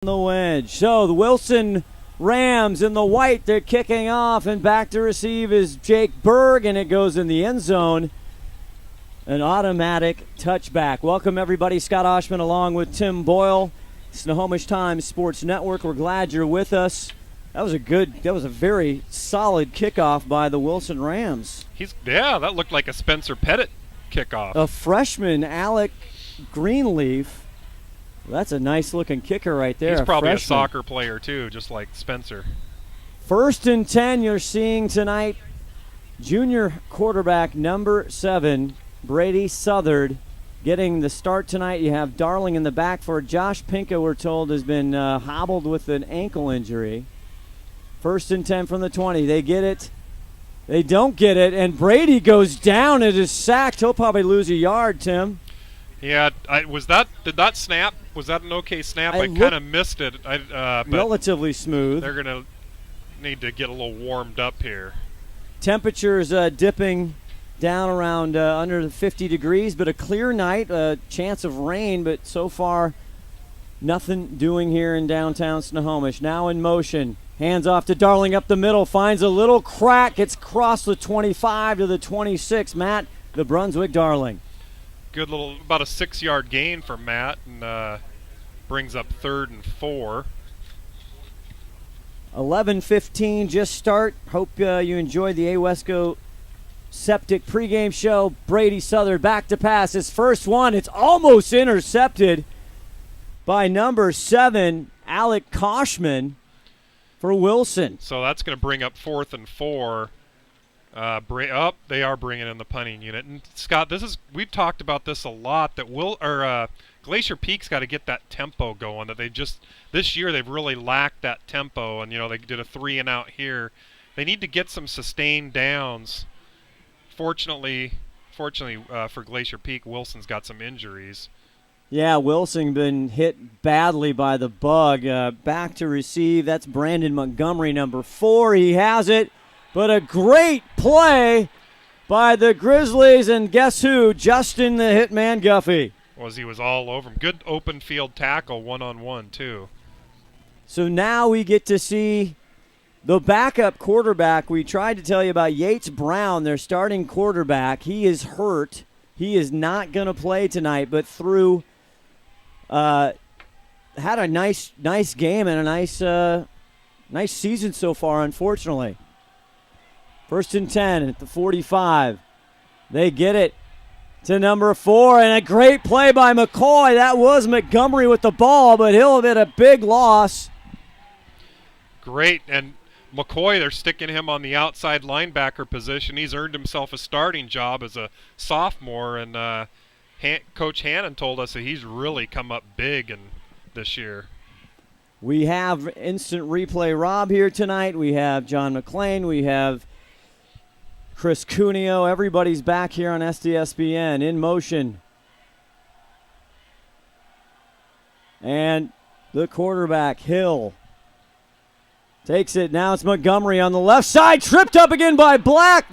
The wedge. So the Wilson Rams in the white, they're kicking off, and back to receive is Jake Berg, and it goes in the end zone. An automatic touchback. Welcome everybody. Scott Ohsman along with Tim Boyle. Snohomish Times Sports Network. We're glad you're with us. That was a very solid kickoff by the Wilson Rams. That looked like a Spencer Pettit kickoff. A freshman, Alec Greenleaf. That's a nice-looking kicker right there. He's probably a freshman. soccer player, too, just like Spencer. 1st and 10 you're seeing tonight. Junior quarterback number 7, Brady Southard, getting the start tonight. You have Darling in the back for Josh Pinka, we're told, has been hobbled with an ankle injury. 1st and 10 from the 20. They get it. They don't get it, and Brady goes down. It is sacked. He'll probably lose a yard, Tim. Yeah, did that snap? Was that an okay snap? I kind of missed it. But relatively smooth. They're going to need to get a little warmed up here. Temperatures dipping down around under 50 degrees, but a clear night, a chance of rain, but so far nothing doing here in downtown Snohomish. Now in motion. Hands off to Darling up the middle, finds a little crack. It's crossed the 25 to the 26. Matt, the Brunswick Darling. Good little, about a 6-yard gain for Matt, and brings up 3rd and 4. 11:15 just start. Hope you enjoyed the AWESCO Septic pregame show. Brady Southard back to pass. His first one, it's almost intercepted by number 7, Alec Ohsman for Wilson. So that's going to bring up 4th and 4. They are bringing in the punting unit. And Scott, we've talked about this a lot, that Glacier Peak's got to get that tempo going. That this year they've really lacked that tempo, and they did a 3 and out here. They need to get some sustained downs. Fortunately for Glacier Peak, Wilson's got some injuries. Yeah, Wilson been hit badly by the bug. Back to receive. That's Brandon Montgomery, number 4. He has it. But a great play by the Grizzlies, and guess who? Justin the Hitman Guffey. He was all over him. Good open field tackle, one-on-one, too. So now we get to see the backup quarterback. We tried to tell you about Yates Brown, their starting quarterback. He is hurt. He is not going to play tonight, but had a nice game and a nice season so far, unfortunately. 1st and 10 at the 45. They get it to number 4, and a great play by McCoy. That was Montgomery with the ball, but he'll have been a big loss. Great, and McCoy, they're sticking him on the outside linebacker position. He's earned himself a starting job as a sophomore, and Coach Hannon told us that he's really come up big this year. We have instant replay Rob here tonight. We have John McClain. We have Chris Cuneo. Everybody's back here on SDSBN in motion. And the quarterback, Hill, takes it. Now it's Montgomery on the left side. Tripped up again by Black.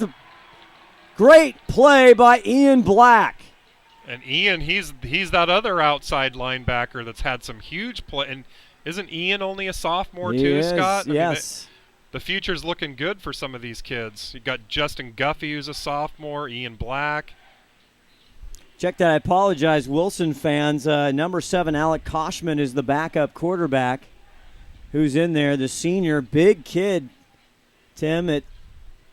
Great play by Ian Black. And Ian, he's that other outside linebacker that's had some huge play. And isn't Ian only a sophomore too, Scott? Yes. The future's looking good for some of these kids. You got Justin Guffey, who's a sophomore, Ian Black. Check that. I apologize, Wilson fans. Number 7, Alec Ohsman, is the backup quarterback who's in there. The senior, big kid, Tim, at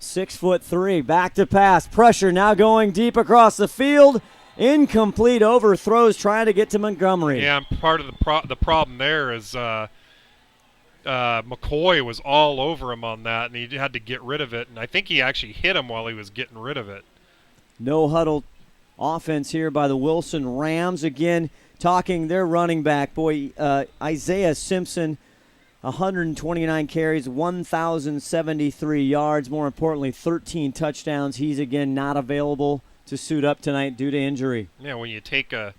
6'3". Back to pass. Pressure now going deep across the field. Incomplete, overthrows, trying to get to Montgomery. Yeah, and part of the problem there is McCoy was all over him on that, and he had to get rid of it. And I think he actually hit him while he was getting rid of it. No huddle offense here by the Wilson Rams. Again, talking their running back. Isaiah Simpson, 129 carries, 1,073 yards. More importantly, 13 touchdowns. He's, again, not available to suit up tonight due to injury. Yeah, when you take a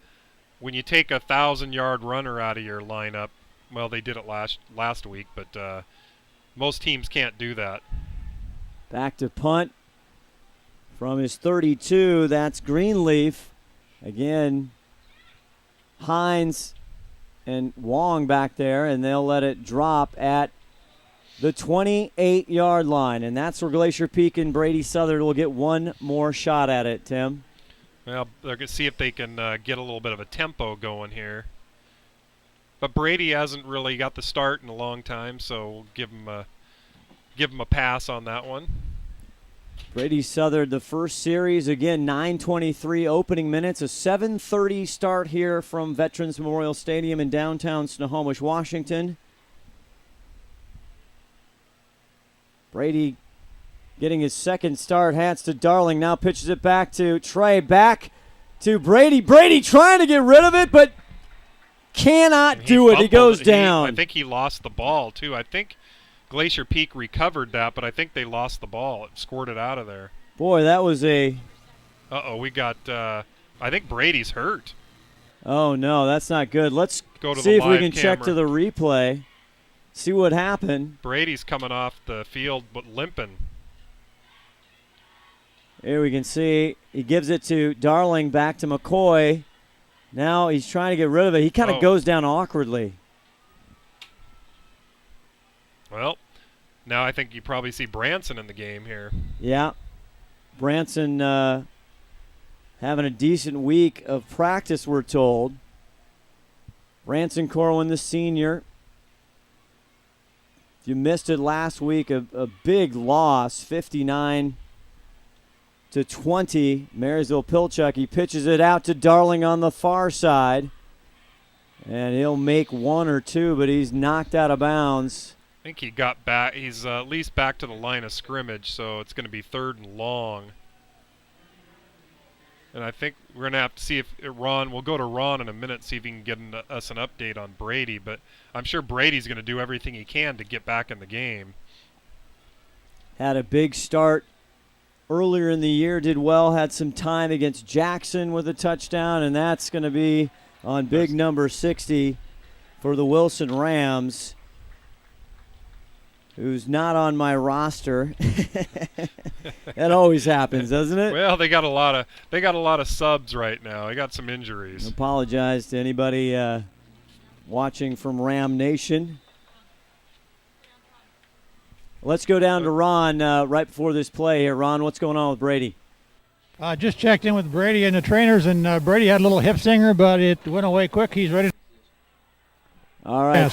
1,000-yard runner out of your lineup, well, they did it last week, but most teams can't do that. Back to punt from his 32. That's Greenleaf. Again, Hines and Wong back there, and they'll let it drop at the 28-yard line. And that's where Glacier Peak and Brady Southern will get one more shot at it, Tim. Well, they're going to see if they can get a little bit of a tempo going here. But Brady hasn't really got the start in a long time, so we'll give him a pass on that one. Brady Southern, the first series, again, 9:23 opening minutes, a 7:30 start here from Veterans Memorial Stadium in downtown Snohomish, Washington. Brady getting his second start, hands to Darling, now pitches it back to Trey, back to Brady. Brady trying to get rid of it, but cannot do it. He goes down. I think he lost the ball, too. I think Glacier Peak recovered that, but I think they lost the ball. It squirted out of there. Boy, that was a... Uh-oh, we got... I think Brady's hurt. Oh, no, that's not good. Let's go to see the if we live can check camera. to the replay, see what happened. Brady's coming off the field but limping. Here we can see he gives it to Darling, back to McCoy. Now he's trying to get rid of it. He kind of goes down awkwardly. Well, now I think you probably see Branson in the game here. Yeah. Branson having a decent week of practice, we're told. Branson Corwin, the senior. If you missed it last week, a big loss, 59-20. Marysville Pilchuck, he pitches it out to Darling on the far side. And he'll make one or two, but he's knocked out of bounds. I think he got back. He's at least back to the line of scrimmage, so it's going to be 3rd and long. And I think we're going to have to see if Ron, we'll go to Ron in a minute, see if he can get us an update on Brady. But I'm sure Brady's going to do everything he can to get back in the game. Had a big start earlier in the year, did well, had some time against Jackson with a touchdown, and that's going to be on big number 60 for the Wilson Rams, who's not on my roster. That always happens, doesn't it? Well, they got a lot of subs right now. They got some injuries. I apologize to anybody watching from Ram Nation. Let's go down to Ron right before this play here. Ron, what's going on with Brady? Just checked in with Brady and the trainers, and Brady had a little hip stinger, but it went away quick. He's ready. All right.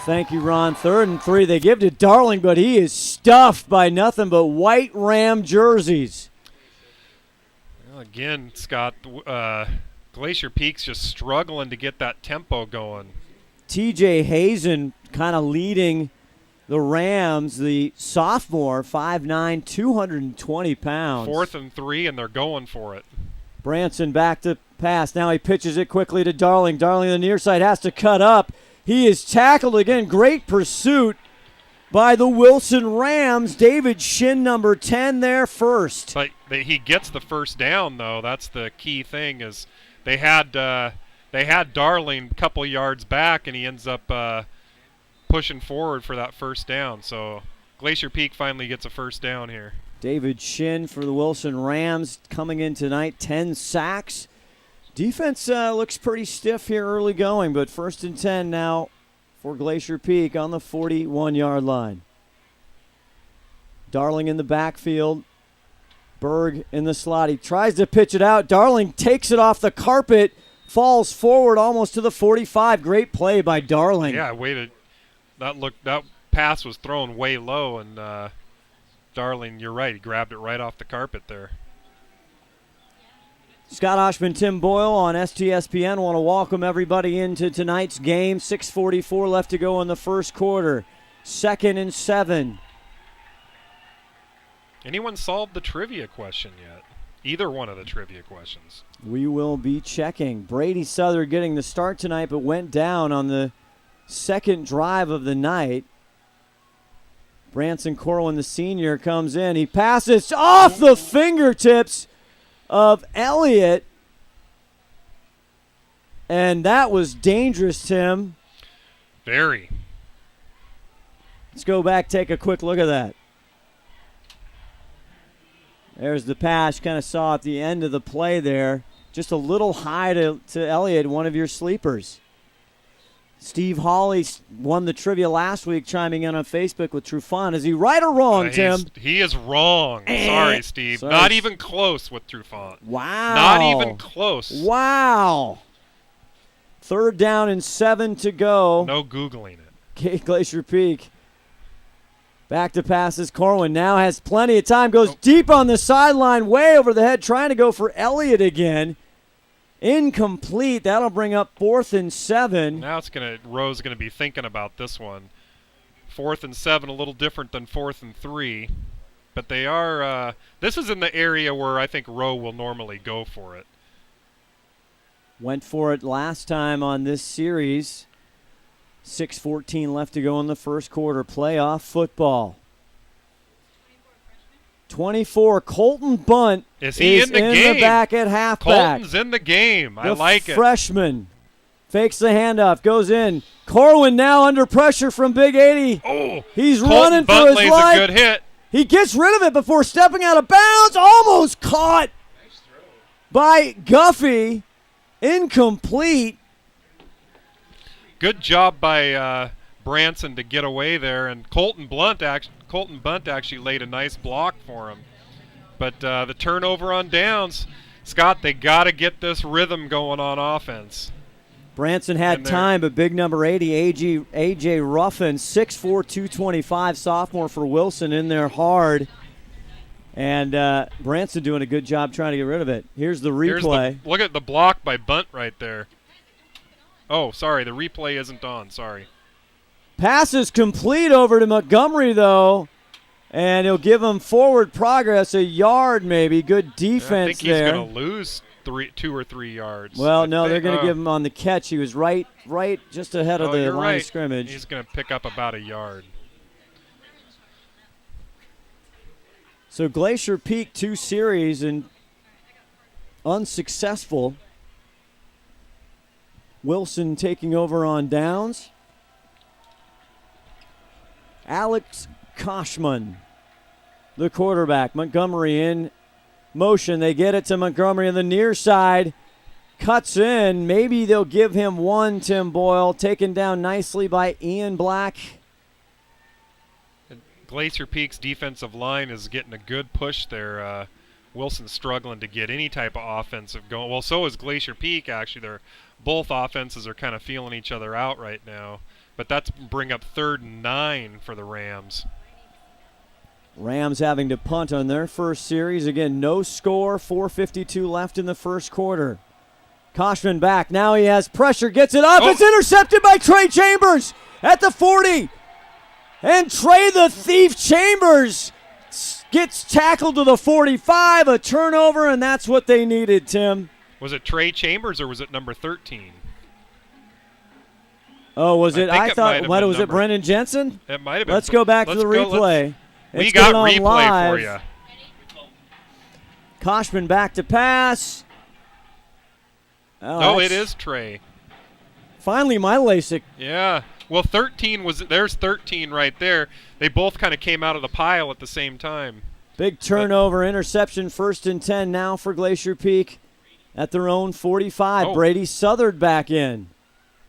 Thank you, Ron. 3rd and 3. They give to Darling, but he is stuffed by nothing but white Ram jerseys. Well, again, Scott, Glacier Peak's just struggling to get that tempo going. TJ Hazen kind of leading the Rams, the sophomore, 5'9", 220 pounds. 4th and 3, and they're going for it. Branson back to pass. Now he pitches it quickly to Darling. Darling on the near side has to cut up. He is tackled again. Great pursuit by the Wilson Rams. David Shin, number 10, there first. But he gets the first down, though. That's the key thing. Is they had Darling a couple yards back, and he ends up pushing forward for that first down. So Glacier Peak finally gets a first down here. David Shin for the Wilson Rams coming in tonight, 10 sacks. Defense looks pretty stiff here early going, but 1st and 10 now for Glacier Peak on the 41-yard line. Darling in the backfield. Berg in the slot. He tries to pitch it out. Darling takes it off the carpet, falls forward almost to the 45. Great play by Darling. Yeah, waited. That pass was thrown way low, and Darling, you're right, he grabbed it right off the carpet there. Scott Ohsman, Tim Boyle on STSPN. Want to welcome everybody into tonight's game. 6:44 left to go in the first quarter. 2nd and 7. Anyone solved the trivia question yet? Either one of the trivia questions. We will be checking. Brady Southern getting the start tonight, but went down on the second drive of the night. Branson Corwin, the senior, comes in. He passes off the fingertips of Elliott. And that was dangerous, Tim. Very. Let's go back, take a quick look at that. There's the pass. Kind of saw at the end of the play there. Just a little high to Elliott, one of your sleepers. Steve Hawley won the trivia last week, chiming in on Facebook with Trufant. Is he right or wrong, Tim? He is wrong. Sorry, Steve. Sorry. Not even close with Trufant. Wow. Not even close. Wow. 3rd down and 7 to go. No Googling it. Glacier Peak. Back to passes. Corwin now has plenty of time. Goes deep on the sideline, way over the head, trying to go for Elliott again. Incomplete. That'll bring up 4th and 7. Now Rowe's gonna be thinking about this one. 4th and 7, a little different than 4th and 3, but they are. This is in the area where I think Rowe will normally go for it. Went for it last time on this series. 6:14 left to go in the first quarter. Playoff football. 24. Colton Bunt is in the game. The back at halfback. Colton's in the game. I like it. Freshman fakes the handoff, goes in. Corwin now under pressure from Big 80. Oh, he's Colton running Bunt for his lays life. a good hit. He gets rid of it before stepping out of bounds. Almost caught by Guffey. Incomplete. Good job by Branson to get away there, and Colton Bunt actually laid a nice block for him. But the turnover on downs, Scott, they got to get this rhythm going on offense. Branson had time, but big number 80, A.J. Ruffin, 6'4", 225, sophomore for Wilson, in there hard. And Branson doing a good job trying to get rid of it. Here's the replay. Look at the block by Bunt right there. Oh, sorry, the replay isn't on. Sorry. Pass is complete over to Montgomery, though, and he'll give him forward progress, a yard maybe. Good defense there. I think he's going to lose 2 or 3 yards. Well, no, they're going to give him on the catch. He was right just ahead of the line of scrimmage. He's going to pick up about a yard. So Glacier Peak 2 series and unsuccessful. Wilson taking over on downs. Alex Ohsman, the quarterback. Montgomery in motion. They get it to Montgomery on the near side. Cuts in. Maybe they'll give him one, Tim Boyle. Taken down nicely by Ian Black. And Glacier Peak's defensive line is getting a good push there. Wilson's struggling to get any type of offensive going. Well, so is Glacier Peak, actually. Both offenses are kind of feeling each other out right now. But that's bring up 3rd and 9 for the Rams. Rams having to punt on their first series. Again, no score, 4:52 left in the first quarter. Ohsman back. Now he has pressure, gets it up. It's intercepted by Trey Chambers at the 40. And Trey the Thief Chambers gets tackled to the 45, a turnover, and that's what they needed, Tim. Was it Trey Chambers or was it number 13? Oh, was it? I thought, what was it Brendan Jensen? It might have been. Let's go back to the replay. We got replay live. for you. Ohsman back to pass. Oh, it is Trey. Finally, my LASIK. Yeah. Well, 13 there's 13 right there. They both kind of came out of the pile at the same time. Big turnover, interception, 1st and 10 now for Glacier Peak at their own 45. Brady Southard back in.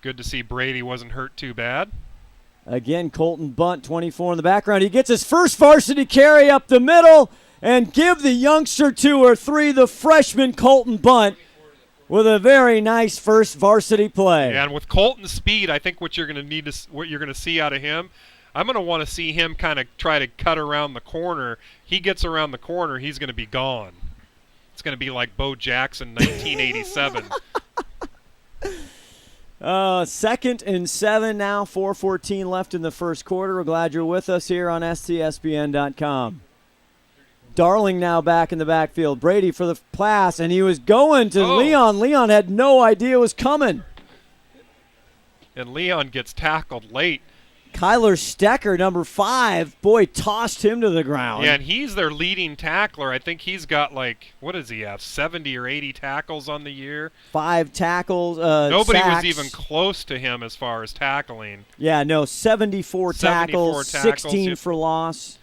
Good to see Brady wasn't hurt too bad. Again, Colton Bunt, 24 in the background. He gets his first varsity carry up the middle and give the youngster 2 or 3, the freshman Colton Bunt, with a very nice first varsity play. Yeah, and with Colton's speed, I think what you're going to see out of him, I'm going to want to see him kind of try to cut around the corner. He gets around the corner, he's going to be gone. It's going to be like Bo Jackson, 1987. 2nd and 7 now, 4:14 left in the first quarter. We're glad you're with us here on STSBN.com. Darling now back in the backfield. Brady for the pass, and he was going to Leon. Leon had no idea it was coming. And Leon gets tackled late. Kyler Stecker, number 5, boy, tossed him to the ground. Yeah, and he's their leading tackler. I think he's got what does he have, 70 or 80 tackles on the year? 5 tackles, Nobody sacks. was even close to him as far as tackling. Yeah, no, 74 tackles, 16 for loss.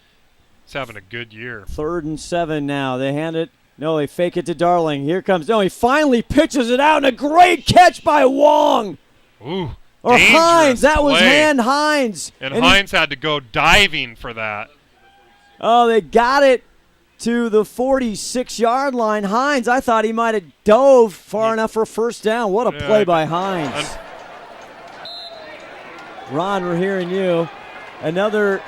He's having a good year. 3rd and 7 now. They hand it. No, they fake it to Darling. Here comes. No, he finally pitches it out, and a great catch by Wong. Ooh, Or Dangerous Hines. That was play. hand Hines. And Hines had to go diving for that. Oh, they got it to the 46-yard line. Hines, I thought he might have dove far enough for a first down. What a play by Hines. Ron, we're hearing you. Another.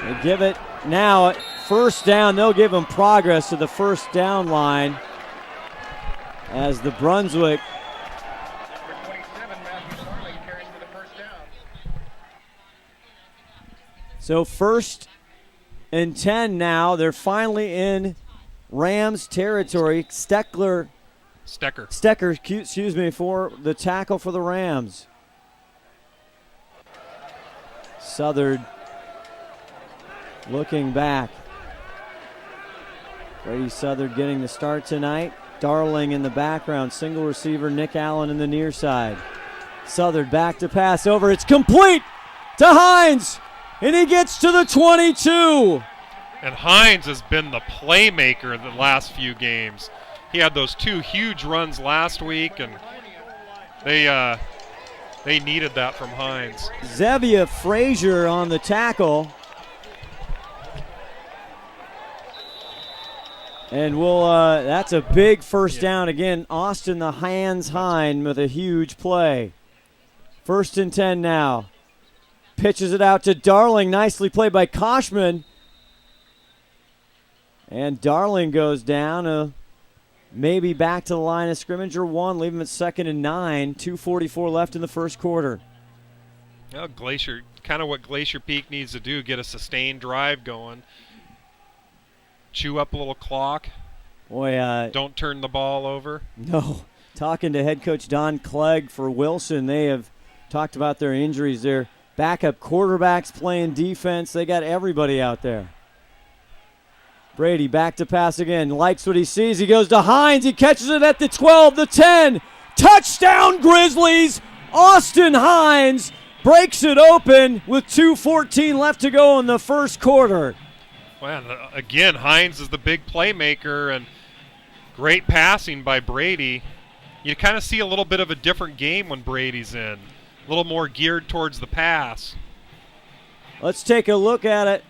They give it now. First down. They'll give him progress to the first down line as the Brunswick. So 1st and 10 now. They're finally in Rams territory. Stecker, excuse me, for the tackle for the Rams. Southern looking back. Brady Southern getting the start tonight. Darling in the background. Single receiver, Nick Allen in the near side. Southern back to pass over. It's complete to Hines. And he gets to the 22. And Hines has been the playmaker the last few games. He had those 2 huge runs last week, and they needed that from Hines. Zevia Frazier on the tackle. And that's a big first down. Again, Austin the Hands Hine with a huge play. 1st and 10 now. Pitches it out to Darling. Nicely played by Ohsman. And Darling goes down. Maybe back to the line of scrimmage or 1. Leave him at 2nd and 9. 2:44 left in the first quarter. Well, Glacier, kind of what Glacier Peak needs to do, get a sustained drive going. Chew up a little clock. Boy, don't turn the ball over. No. Talking to head coach Don Clegg for Wilson, they have talked about their injuries there. Backup quarterbacks playing defense. They got everybody out there. Brady back to pass again. Likes what he sees. He goes to Hines. He catches it at the 12, the 10. Touchdown, Grizzlies. Austin Hines breaks it open with 2:14 left to go in the first quarter. Well, again, Hines is the big playmaker, and great passing by Brady. You kind of see a little bit of a different game when Brady's in. A little more geared towards the pass. Let's take a look at it.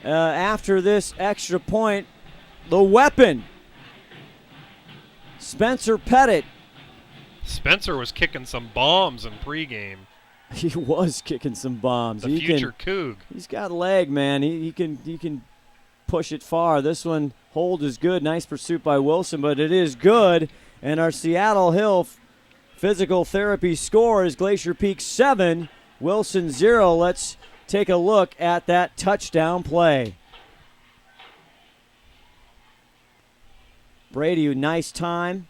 After this extra point, the weapon, Spencer Pettit. Spencer was kicking some bombs in pregame. He was kicking some bombs. The future Coug. He's got leg, man. He can push it far. This one, hold is good. Nice pursuit by Wilson, but it is good. And our Seattle Hill physical therapy score is Glacier Peak 7, Wilson 0. Let's take a look at that touchdown play. Brady, nice time.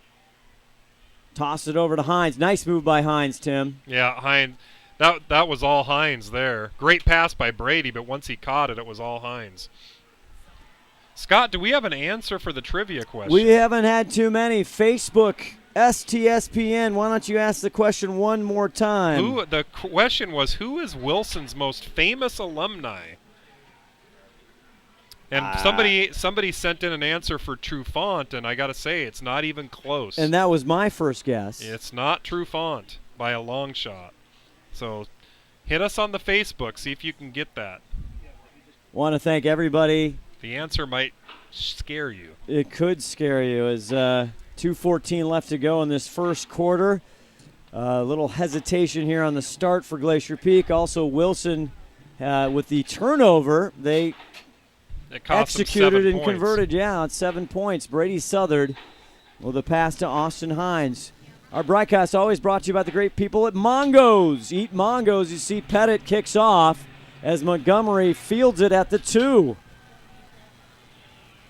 Toss it over to Hines. Nice move by Hines, Tim. Yeah, Hines. That was all Hines there. Great pass by Brady, but once he caught it, it was all Hines. Scott, do we have an answer for the trivia question? We haven't had too many. Facebook, STSPN, why don't you ask the question one more time? The question was, who is Wilson's most famous alumni? And somebody sent in an answer for Trufant, and I got to say, it's not even close. And that was my first guess. It's not Trufant by a long shot. So hit us on the Facebook, see if you can get that. Want to thank everybody. The answer might scare you. It could scare you as 2:14 left to go in this first quarter. A little hesitation here on the start for Glacier Peak. Also, Wilson with the turnover, they executed and converted, on 7 points. Brady Southard with a pass to Austin Hines. Our broadcast always brought to you by the great people at Mongo's. Eat Mongo's. You see Pettit kicks off as Montgomery fields it at the 2.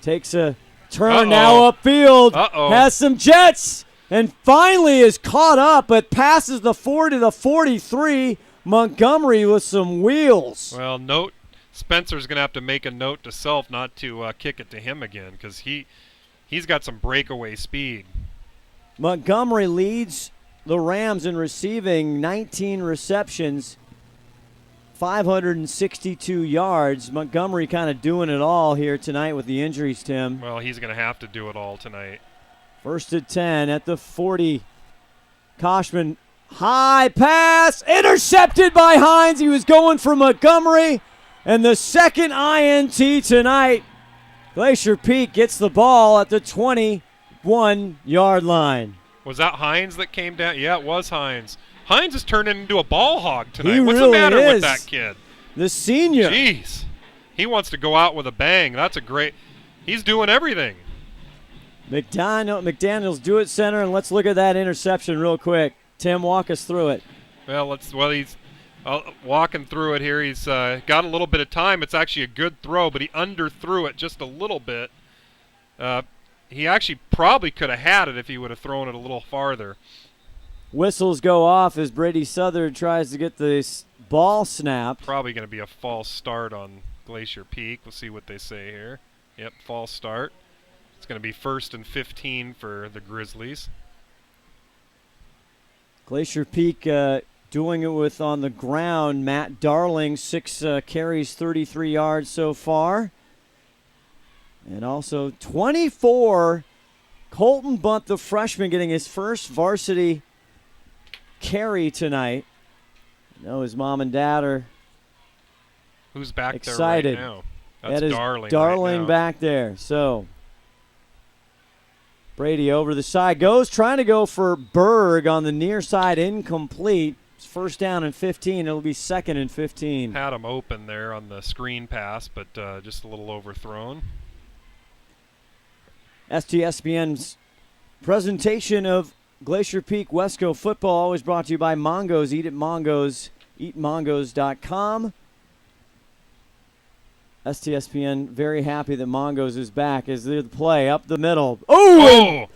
Takes a turn now upfield. Has some jets. And finally is caught up, but passes the 40 to the 43. Montgomery with some wheels. Well, Spencer's going to have to make a note to self not to kick it to him again because he's got some breakaway speed. Montgomery leads the Rams in receiving, 19 receptions, 562 yards. Montgomery kind of doing it all here tonight with the injuries, Tim. Well, he's going to have to do it all tonight. 1st and 10 at the 40. Ohsman, high pass, intercepted by Hines. He was going for Montgomery, and the second INT tonight. Glacier Peak gets the ball at the 21-yard line. Was that Hines that came down? Yeah, it was Hines. Hines is turning into a ball hog tonight. He What's really the matter is. with that kid? The senior. Jeez. He wants to go out with a bang. That's a great – he's doing everything. McDaniel's do it center, and let's look at that interception real quick. Tim, walk us through it. Well, he's walking through it here. He's got a little bit of time. It's actually a good throw, but he underthrew it just a little bit. He actually probably could have had it if he would have thrown it a little farther. Whistles go off as Brady Southern tries to get the ball snapped. Probably going to be a false start on Glacier Peak. We'll see what they say here. Yep, false start. It's going to be 1st and 15 for the Grizzlies. Glacier Peak doing it with on the ground. Matt Darling, 6 carries, 33 yards so far. And also 24, Colton Bunt, the freshman, getting his first varsity carry tonight. I know his mom and dad are Who's back excited. there right now? That's that is Darling. Darling right now. back there. So Brady over the side goes, trying to go for Berg on the near side, incomplete. It's 1st down and 15. It'll be 2nd and 15. Had him open there on the screen pass, but just a little overthrown. STSBN's presentation of Glacier Peak Wesco football always brought to you by Mongo's. Eat at Mongo's. EatMongos.com. STSPN very happy that Mongo's is back as the play up the middle. Oh!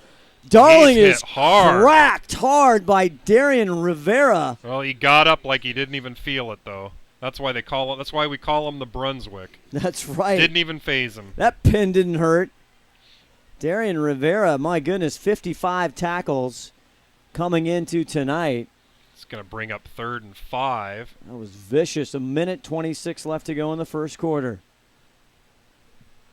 Darling He's is hit hard. cracked hard by Darian Rivera. Well, he got up like he didn't even feel it, though. That's why That's why we call him the Brunswick. That's right. Didn't even phase him. That pin didn't hurt. Darian Rivera, my goodness, 55 tackles coming into tonight. It's going to bring up 3rd and 5. That was vicious. 1:26 left to go in the first quarter.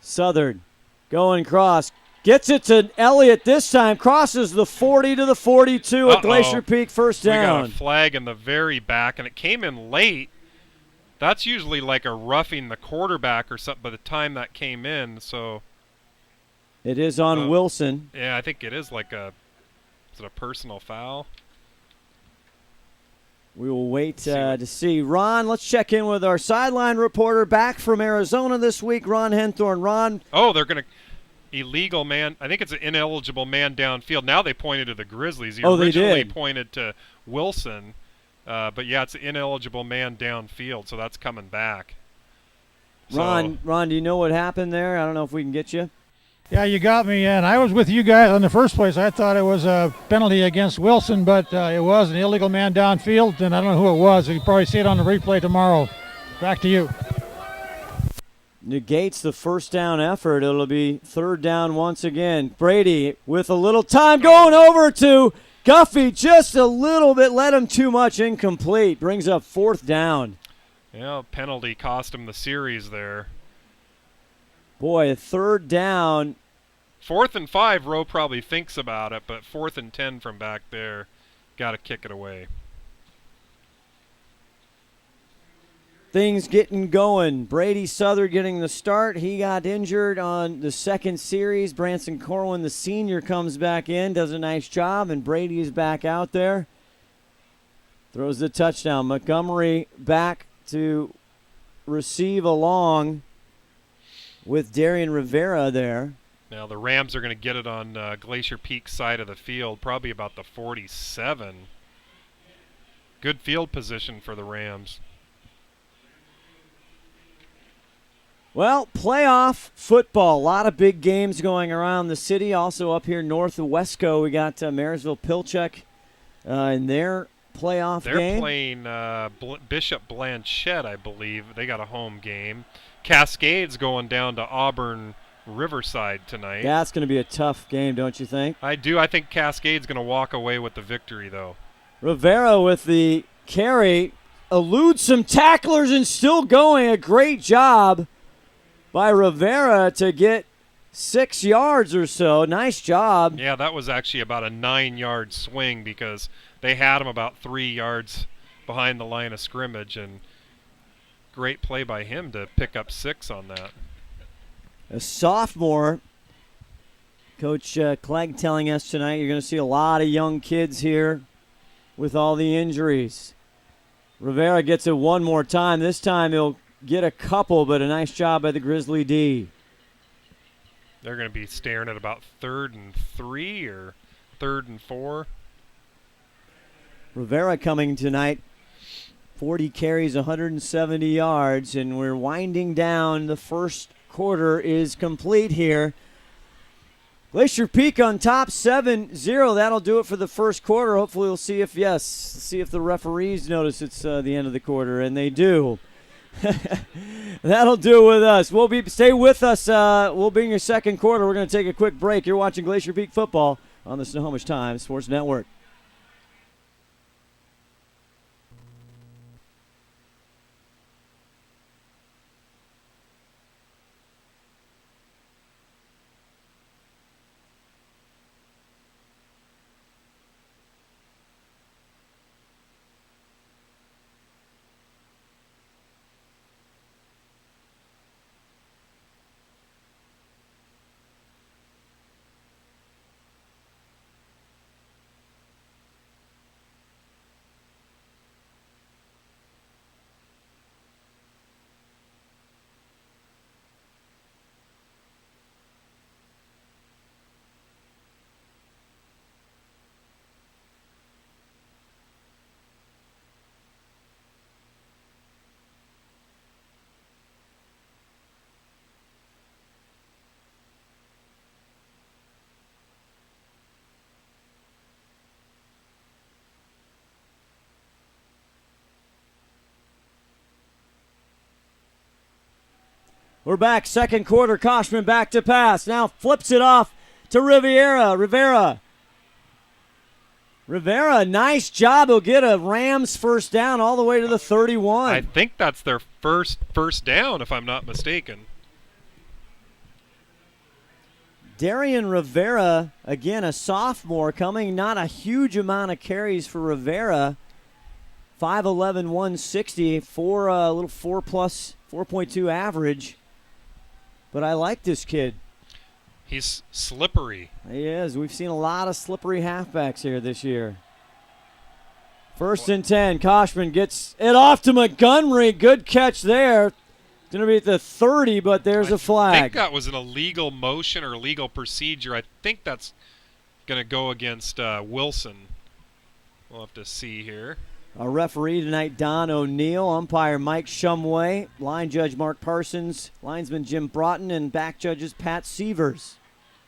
Southern going cross. Gets it to Elliott this time. Crosses the 40 to the 42 at Glacier Peak. First down. We got a flag in the very back, and it came in late. That's usually like a roughing the quarterback or something by the time that came in. So it is on Wilson. Yeah, I think it is like is it a personal foul? We will wait to see. Ron, let's check in with our sideline reporter back from Arizona this week, Ron Henthorn. Ron. Oh, they're going to illegal man. I think it's an ineligible man downfield. Now they pointed to the Grizzlies. He originally pointed to Wilson. But, yeah, it's an ineligible man downfield, so that's coming back. Ron, do you know what happened there? I don't know if we can get you. Yeah, you got me, and I was with you guys in the first place. I thought it was a penalty against Wilson, but it was an illegal man downfield, and I don't know who it was. You can probably see it on the replay tomorrow. Back to you. Negates the first down effort. It'll be 3rd down once again. Brady with a little time going over to Guffey. Just a little bit. Led him too much, incomplete. Brings up 4th down. Yeah, penalty cost him the series there. Boy, 3rd down. 4th and 5, Rowe probably thinks about it, but 4th and 10 from back there, got to kick it away. Things getting going. Brady Southern getting the start. He got injured on the second series. Branson Corwin, the senior, comes back in, does a nice job, and Brady is back out there. Throws the touchdown. Montgomery back to receive along with Darian Rivera there. Now the Rams are going to get it on Glacier Peak side of the field, probably about the 47. Good field position for the Rams. Well, playoff football. A lot of big games going around the city. Also up here north of Wesco, we got Marysville-Pilchuck in their playoff game. They're playing Bishop Blanchette, I believe. They got a home game. Cascade's going down to Auburn Riverside tonight. That's going to be a tough game, don't you think? I do. I think Cascade's going to walk away with the victory, though. Rivera with the carry, eludes some tacklers and still going. A great job by Rivera to get 6 yards or so. Nice job. Yeah, that was actually about a 9-yard swing because they had him about 3 yards behind the line of scrimmage, and great play by him to pick up 6 on that. A sophomore. Coach Clegg telling us tonight you're going to see a lot of young kids here with all the injuries. Rivera gets it one more time. This time he'll get a couple, but a nice job by the Grizzly D. They're going to be staring at about 3rd and 3 or 3rd and 4. Rivera coming tonight. 40 carries, 170 yards, and we're winding down. The first quarter is complete here. Glacier Peak on top 7-0. That'll do it for the first quarter. Hopefully we'll see if the referees notice it's the end of the quarter, and they do. That'll do it with us. Stay with us. We'll be in your second quarter. We're going to take a quick break. You're watching Glacier Peak football on the Snohomish Times Sports Network. We're back, second quarter. Ohsman back to pass. Now flips it off to Rivera, nice job. He'll get a Rams first down all the way to the 31. I think that's their first down, if I'm not mistaken. Darian Rivera, again, a sophomore coming. Not a huge amount of carries for Rivera. 5'11", 160, a little 4.2 average. But I like this kid. He's slippery. He is. We've seen a lot of slippery halfbacks here this year. First and 10. Ohsman gets it off to Montgomery. Good catch there. Going to be at the 30, but there's a flag. I think that was an illegal motion or illegal procedure. I think that's going to go against Wilson. We'll have to see here. Our referee tonight, Don O'Neill. Umpire Mike Shumway. Line judge Mark Parsons. Linesman Jim Broughton. And back judges Pat Sievers.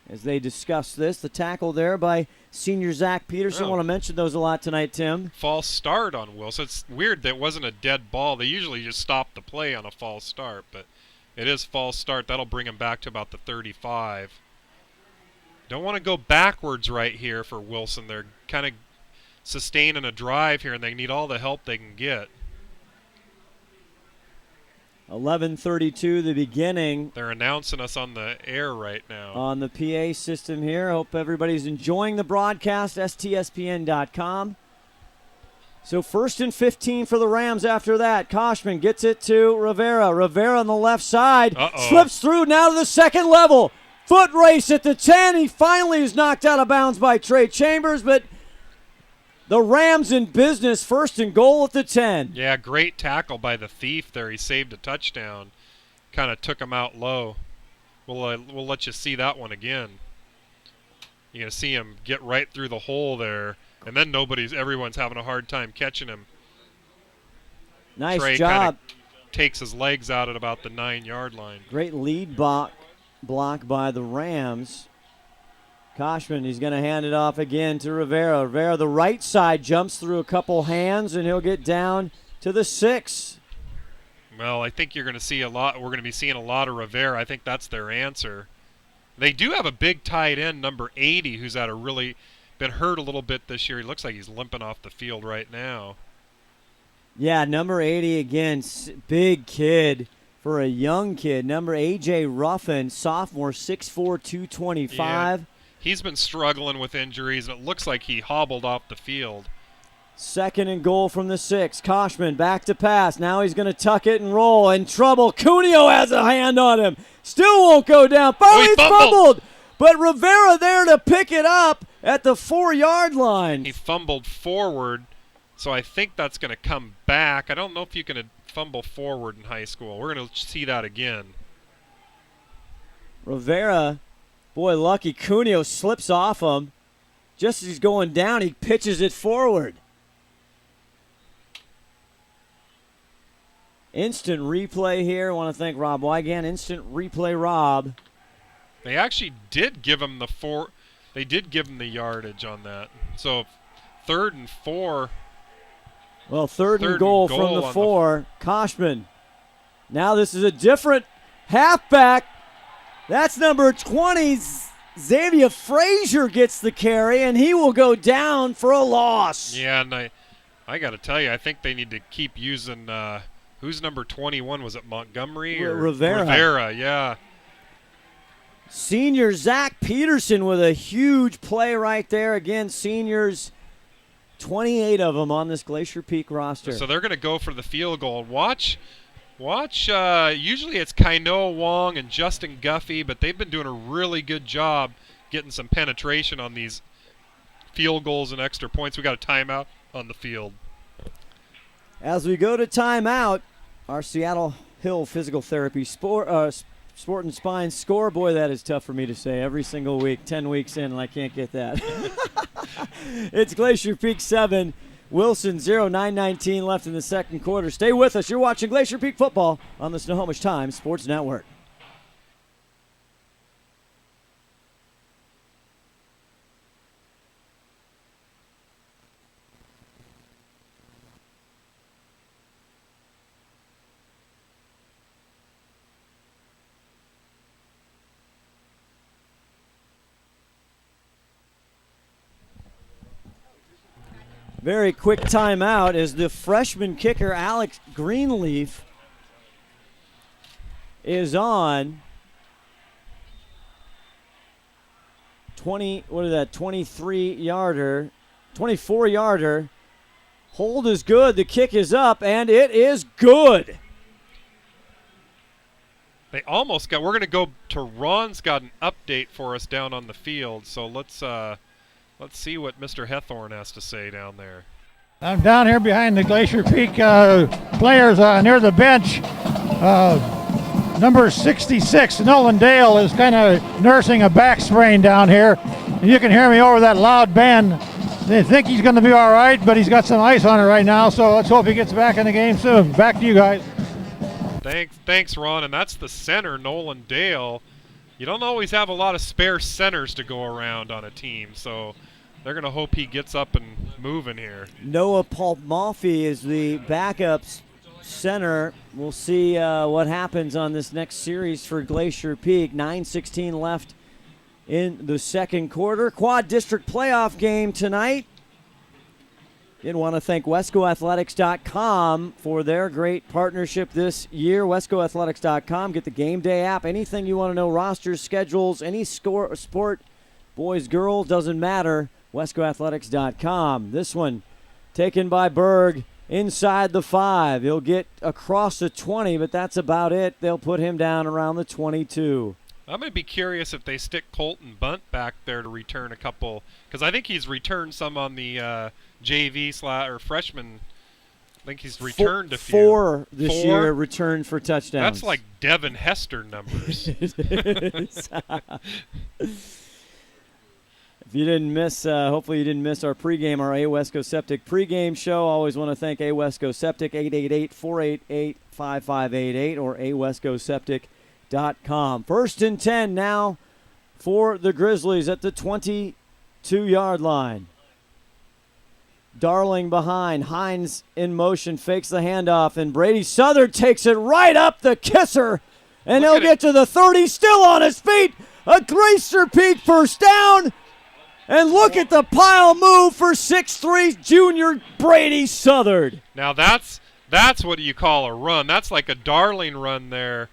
As they discuss this, the tackle there by senior Zach Peterson. I want to mention those a lot tonight, Tim. False start on Wilson. It's weird that it wasn't a dead ball. They usually just stop the play on a false start, but it is false start. That'll bring him back to about the 35. Don't want to go backwards right here for Wilson. They're kind of sustaining a drive here, and they need all the help they can get. 11:32, the beginning. They're announcing us on the air right now. On the PA system here. Hope everybody's enjoying the broadcast, stspn.com. So 1st and 15 for the Rams after that. Ohsman gets it to Rivera. Rivera on the left side. Slips through now to the second level. Foot race at the 10. He finally is knocked out of bounds by Trey Chambers, but the Rams in business, 1st and goal at the 10. Yeah, great tackle by the Thief there. He saved a touchdown. Kind of took him out low. We'll let you see that one again. You're going to see him get right through the hole there, and then everyone's having a hard time catching him. Nice Trey job. Takes his legs out at about the 9-yard line. Great lead block by the Rams. Ohsman, he's going to hand it off again to Rivera. Rivera, the right side, jumps through a couple hands, and he'll get down to the 6. Well, I think you're going to see a lot. We're going to be seeing a lot of Rivera. I think that's their answer. They do have a big tight end, number 80, who's been hurt a little bit this year. He looks like he's limping off the field right now. Yeah, number 80 again, big kid for a young kid. Number A.J. Ruffin, sophomore, 6'4", 225. Yeah. He's been struggling with injuries, and it looks like he hobbled off the field. 2nd and goal from the 6. Ohsman back to pass. Now he's going to tuck it and roll. In trouble. Cuneo has a hand on him. Still won't go down. Finally he fumbled. But Rivera there to pick it up at the 4-yard line. He fumbled forward, so I think that's going to come back. I don't know if you can fumble forward in high school. We're going to see that again. Rivera, boy, lucky. Cuneo slips off him. Just as he's going down, he pitches it forward. Instant replay here. I want to thank Rob Wygant. Instant replay, Rob. They actually did give him they did give him the yardage on that. So 3rd and 4. Well, third and goal from the 4. Ohsman. Now this is a different halfback. That's number 20. Xavier Frazier gets the carry, and he will go down for a loss. Yeah, and I got to tell you, I think they need to keep using who's number 21? Was it Montgomery or Rivera? Rivera, yeah. Senior Zach Peterson with a huge play right there. Again, seniors, 28 of them on this Glacier Peak roster. So they're going to go for the field goal. Watch. Usually it's Kainoa Wong and Justin Guffey, but they've been doing a really good job getting some penetration on these field goals and extra points. We got a timeout on the field. As we go to timeout, our Seattle Hill Physical Therapy Sport and Spine score. Boy, that is tough for me to say every single week, 10 weeks in, and I can't get that. It's Glacier Peak 7, Wilson 0, 9:19 left in the 2nd quarter. Stay with us. You're watching Glacier Peak football on the Snohomish Times Sports Network. Very quick timeout as the freshman kicker, Alex Greenleaf, is on 24-yarder. Hold is good. The kick is up, and it is good. They almost got. We're going to go to Ron's got an update for us down on the field. So let's see what Mr. Hethorn has to say down there. I'm down here behind the Glacier Peak players near the bench. Number 66, Nolan Dale, is kind of nursing a back sprain down here. And you can hear me over that loud band. They think he's going to be all right, but he's got some ice on it right now, so let's hope he gets back in the game soon. Back to you guys. Thanks, Ron. And that's the center, Nolan Dale. You don't always have a lot of spare centers to go around on a team, so they're going to hope he gets up and moving here. Noah Palmalfi is the backup center. We'll see what happens on this next series for Glacier Peak. 9:16 left in the 2nd quarter. Quad District playoff game tonight. Did want to thank WescoAthletics.com for their great partnership this year. WescoAthletics.com. Get the game day app. Anything you want to know, rosters, schedules, any sport, boys, girls, doesn't matter. WescoAthletics.com. This one taken by Berg inside the 5. He'll get across the 20, but that's about it. They'll put him down around the 22. I'm going to be curious if they stick Colton Bunt back there to return a couple, because I think he's returned some on the JV or freshman. I think he's returned a few. 4 this year returned for touchdowns. That's like Devin Hester numbers. If you didn't miss, hopefully you didn't miss our pregame, our AWesco Septic pregame show. Always want to thank AWesco Septic, 888-488-5588 or awescoseptic.com. 1st and 10 now for the Grizzlies at the 22-yard line. Darling behind, Hines in motion, fakes the handoff, and Brady Southard takes it right up the kisser, and he'll get to the 30, still on his feet. A Glacier Peak first down. And look at the pile move for 6'3" junior Brady Southard. Now that's what you call a run. That's like a Darling run there.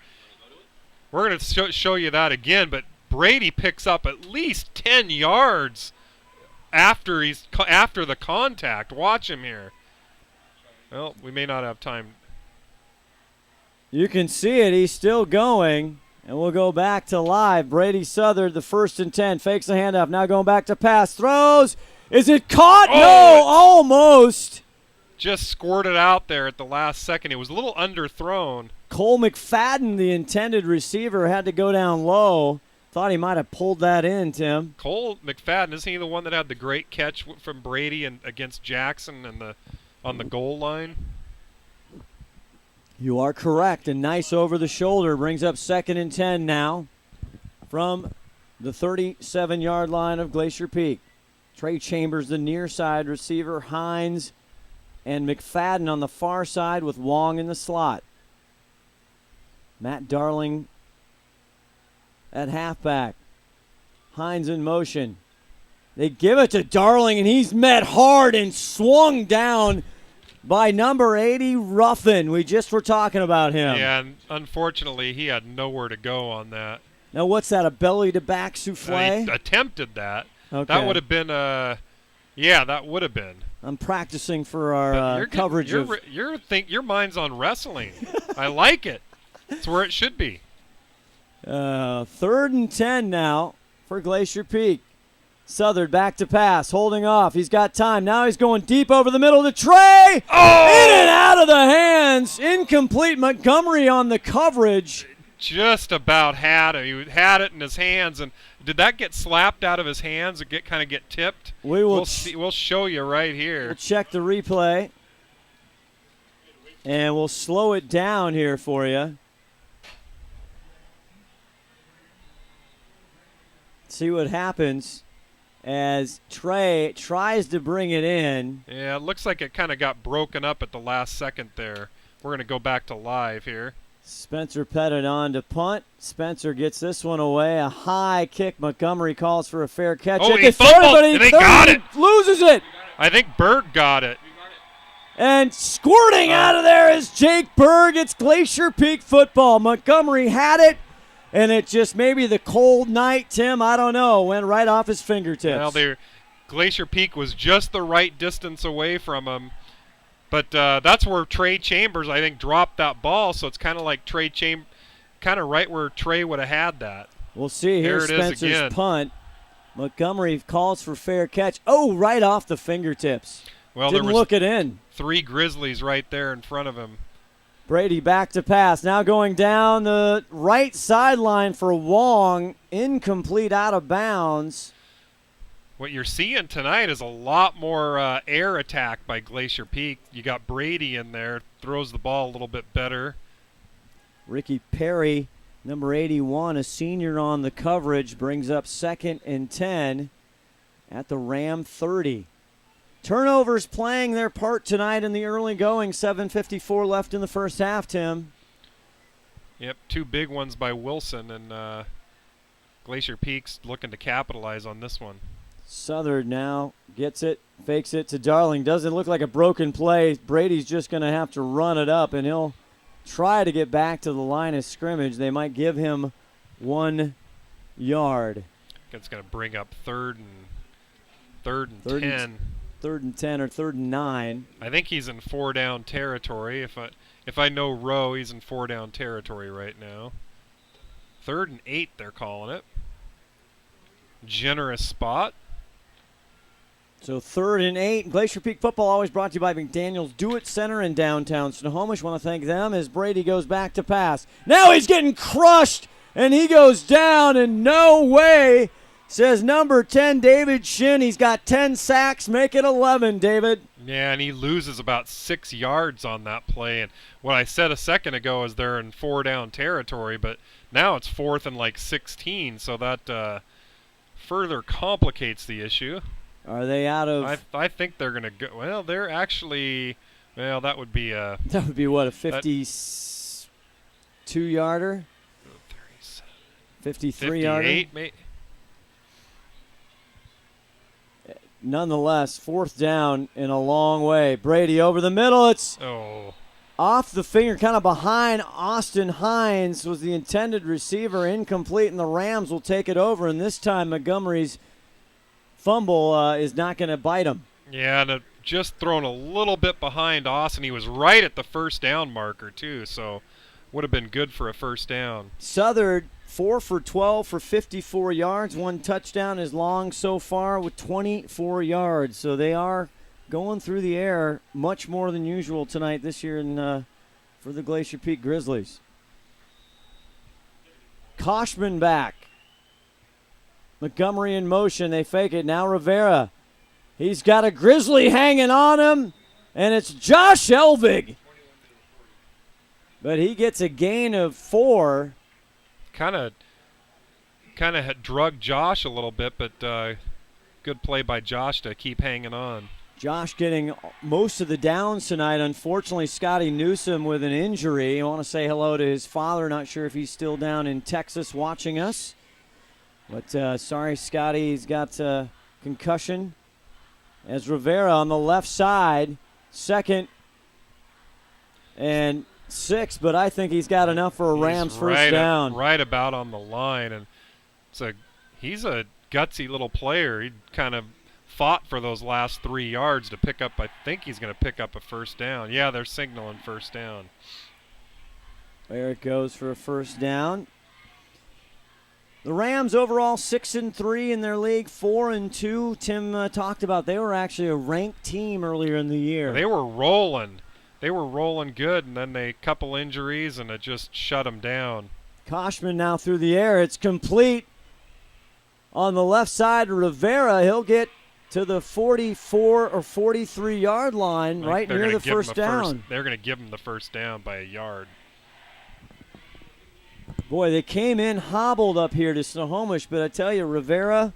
We're going to show you that again, but Brady picks up at least 10 yards after the contact. Watch him here. Well, we may not have time. You can see it. He's still going. And we'll go back to live. Brady Southard, the 1st and 10. Fakes the handoff. Now going back to pass. Throws. Is it caught? Oh, no, almost. Just squirted out there at the last second. It was a little underthrown. Cole McFadden, the intended receiver, had to go down low. Thought he might have pulled that in, Tim. Cole McFadden, isn't he the one that had the great catch from Brady and against Jackson and on the goal line? You are correct. A nice over the shoulder brings up 2nd and 10 now from the 37-yard line of Glacier Peak. Trey Chambers, the near side receiver. Hines and McFadden on the far side with Wong in the slot. Matt Darling at halfback. Hines in motion. They give it to Darling, and he's met hard and swung down by number 80, Ruffin. We just were talking about him. Yeah, and unfortunately, he had nowhere to go on that. Now, what's that, a belly-to-back souffle? He attempted that. Okay. That would have been yeah, that would have been. I'm practicing for our coverage of... Your mind's on wrestling. I like it. It's where it should be. 3rd and 10 now for Glacier Peak. Southard back to pass, holding off. He's got time. Now he's going deep over the middle to Trey. Oh! In and out of the hands. Incomplete. Montgomery on the coverage. Just about had it. He had it in his hands. And did that get slapped out of his hands or kind of get tipped? We'll see. We'll show you right here. We'll check the replay. And we'll slow it down here for you. See what happens as Trey tries to bring it in. Yeah, it looks like it kind of got broken up at the last second there. We're going to go back to live here. Spencer Pettit on to punt. Spencer gets this one away. A high kick. Montgomery calls for a fair catch. Oh, he fumbled, and they got it. Loses it. I think Berg got it. And squirting out of there is Jake Berg. It's Glacier Peak football. Montgomery had it. And it just maybe the cold night, Tim, I don't know, went right off his fingertips. Well, Glacier Peak was just the right distance away from him. But that's where Trey Chambers, I think, dropped that ball. So it's kind of like kind of right where Trey would have had that. We'll see. Here's Spencer's punt. Montgomery calls for fair catch. Oh, right off the fingertips. Well, Didn't look it in. 3 Grizzlies right there in front of him. Brady back to pass. Now going down the right sideline for Wong. Incomplete, out of bounds. What you're seeing tonight is a lot more air attack by Glacier Peak. You got Brady in there, throws the ball a little bit better. Ricky Perry, number 81, a senior on the coverage, brings up 2nd and 10 at the Ram 30. Turnovers playing their part tonight in the early going. 7:54 left in the first half, Tim. Yep, 2 big ones by Wilson, and Glacier Peak's looking to capitalize on this one. Southard now gets it, fakes it to Darling. Doesn't look like a broken play. Brady's just going to have to run it up, and he'll try to get back to the line of scrimmage. They might give him 1 yard. It's going to bring up third and 10. 3rd and 10 or 3rd and 9. I think he's in 4-down territory. If I know Rowe, he's in 4-down territory right now. 3rd and 8, they're calling it. Generous spot. So 3rd and 8. Glacier Peak football always brought to you by McDaniel's Do-It Center in downtown Snohomish. Want to thank them as Brady goes back to pass. Now he's getting crushed, and he goes down, and no way. Says number 10, David Shin. He's got 10 sacks. Make it 11, David. Yeah, and he loses about 6 yards on that play. And what I said a second ago is they're in 4-down territory, but now it's 4th and like 16, so that further complicates the issue. Are they out of... I think they're going to go... Well, they're actually... Well, that would be a... That would be what, a 52-yarder? 53-yarder? 58, maybe. Nonetheless, 4th down in a long way. Brady over the middle. It's off the finger, kind of behind Austin Hines was the intended receiver, incomplete, and the Rams will take it over. And this time Montgomery's fumble is not going to bite him. Yeah, and just thrown a little bit behind Ohsman. He was right at the first down marker, too, so would have been good for a first down. Southern 4 for 12 for 54 yards. 1 touchdown is long so far with 24 yards. So they are going through the air much more than usual tonight this year for the Glacier Peak Grizzlies. Ohsman back. Montgomery in motion. They fake it. Now Rivera. He's got a Grizzly hanging on him, and it's Josh Elvig. But he gets a gain of 4. Kind of drugged Josh a little bit, but good play by Josh to keep hanging on. Josh getting most of the downs tonight. Unfortunately, Scotty Newsom with an injury. I want to say hello to his father. Not sure if he's still down in Texas watching us. But sorry, Scotty. He's got concussion. As Rivera on the left side, 2nd and 6, but I think he's got enough for a Rams first down. Right about on the line, and he's a gutsy little player. He kind of fought for those last 3 yards to pick up. I think he's going to pick up a first down. Yeah, they're signaling first down. There it goes for a first down. The Rams overall 6-3 in their league, 4-2. Tim talked about they were actually a ranked team earlier in the year. They were rolling. They were rolling good, and then a couple injuries, and it just shut them down. Ohsman now through the air. It's complete on the left side. Rivera, he'll get to the 44 or 43-yard line right near the first down. They're going to give him the first down by a yard. Boy, they came in hobbled up here to Snohomish, but I tell you, Rivera,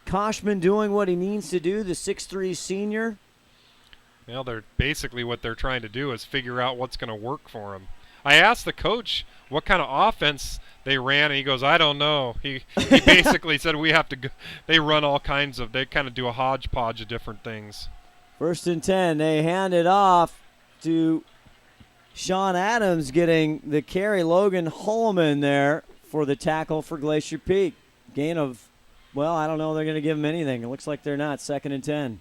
Ohsman doing what he needs to do, the 6'3 senior. Well, what they're trying to do is figure out what's going to work for him. I asked the coach what kind of offense they ran, and he goes, I don't know. He basically said we have to go. They run all kinds of, they kind of do a hodgepodge of different things. 1st and 10, they hand it off to Sean Adams getting the carry. Logan Holman there for the tackle for Glacier Peak. Gain of, well, I don't know. They're going to give him anything. It looks like they're not. 2nd and 10.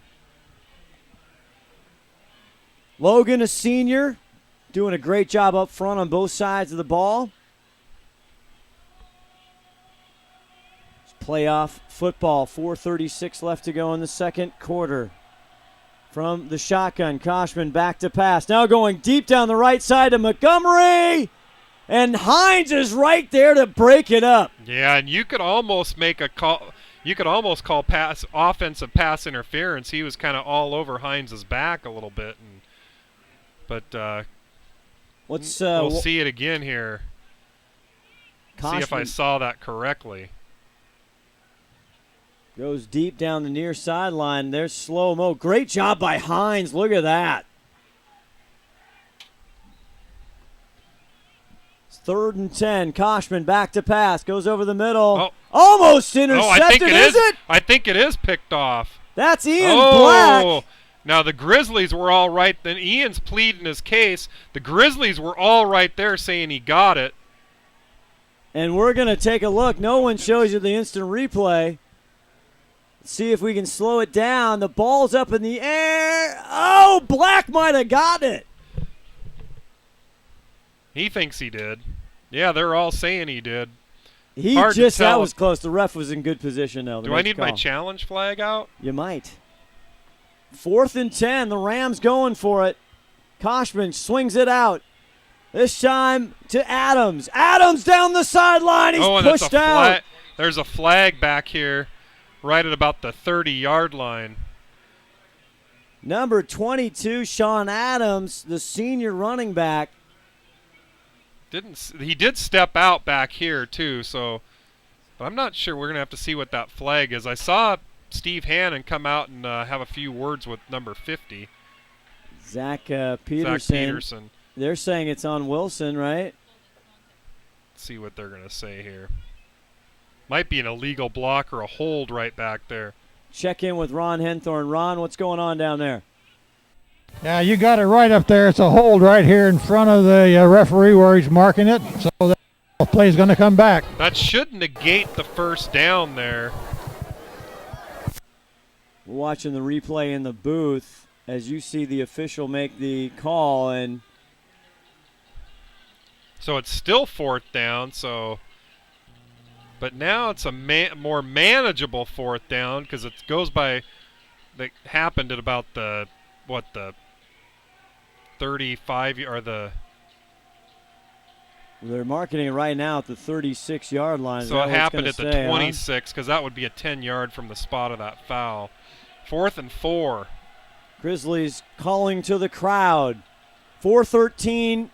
Logan, a senior, doing a great job up front on both sides of the ball. It's playoff football. 4:36 left to go in the second quarter. From the shotgun, Ohsman back to pass. Now going deep down the right side to Montgomery. And Hines is right there to break it up. Yeah, and you could almost make a call. You could almost call offensive pass interference. He was kind of all over Hines' back a little bit. But we'll see it again here. See if I saw that correctly. Goes deep down the near sideline. There's slow-mo. Great job by Hines. Look at that. It's 3rd and 10. Ohsman back to pass. Goes over the middle. Oh. Almost intercepted, I think is it? I think it is picked off. That's Ian Black. Now the Grizzlies were all right. Then Ian's pleading his case. The Grizzlies were all right there saying he got it. And we're going to take a look. No one shows you the instant replay. See if we can slow it down. The ball's up in the air. Oh, Black might have gotten it. He thinks he did. Yeah, they're all saying he did. That was close. The ref was in good position now. Do I need my challenge flag out? You might. 4th and 10. The Rams going for it. Ohsman swings it out. This time to Adams. Adams down the sideline. He's pushed out. There's a flag back here. Right at about the 30-yard line. Number 22, Sean Adams, the senior running back. He did step out back here too, but I'm not sure. We're gonna have to see what that flag is. I saw Steve Hannon come out and have a few words with number 50. Zach Peterson. Zach Peterson. They're saying it's on Wilson, right? Let's see what they're gonna say here. Might be an illegal block or a hold right back there. Check in with Ron Henthorn. Ron, what's going on down there? Yeah, you got it right up there. It's a hold right here in front of the referee where he's marking it. So the play's going to come back. That should negate the first down there. We're watching the replay in the booth as you see the official make the call, and so it's still 4th down. But now it's a more manageable 4th down because it goes by. That happened at about the 35 or the. they're marking it right now at the 36-yard line. So it happened at the 26 because that would be a 10-yard from the spot of that foul. 4th and 4. Grizzlies calling to the crowd. 4:13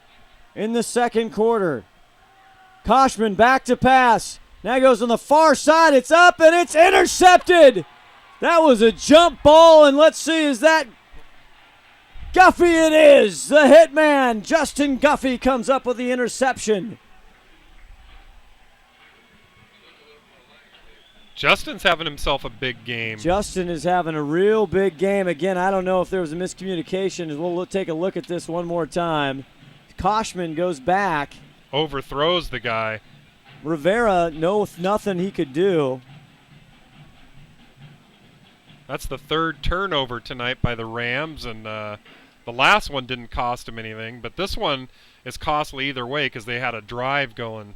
in the second quarter. Ohsman back to pass. Now goes on the far side. It's up and it's intercepted. That was a jump ball, and let's see, is that Guffey? It is. The hitman, Justin Guffey, comes up with the interception. Justin's having himself a big game. Justin is having a real big game. Again, I don't know if there was a miscommunication. We'll take a look at this one more time. Ohsman goes back. Overthrows the guy. Rivera, nothing he could do. That's the 3rd turnover tonight by the Rams, and the last one didn't cost him anything, but this one is costly either way because they had a drive going.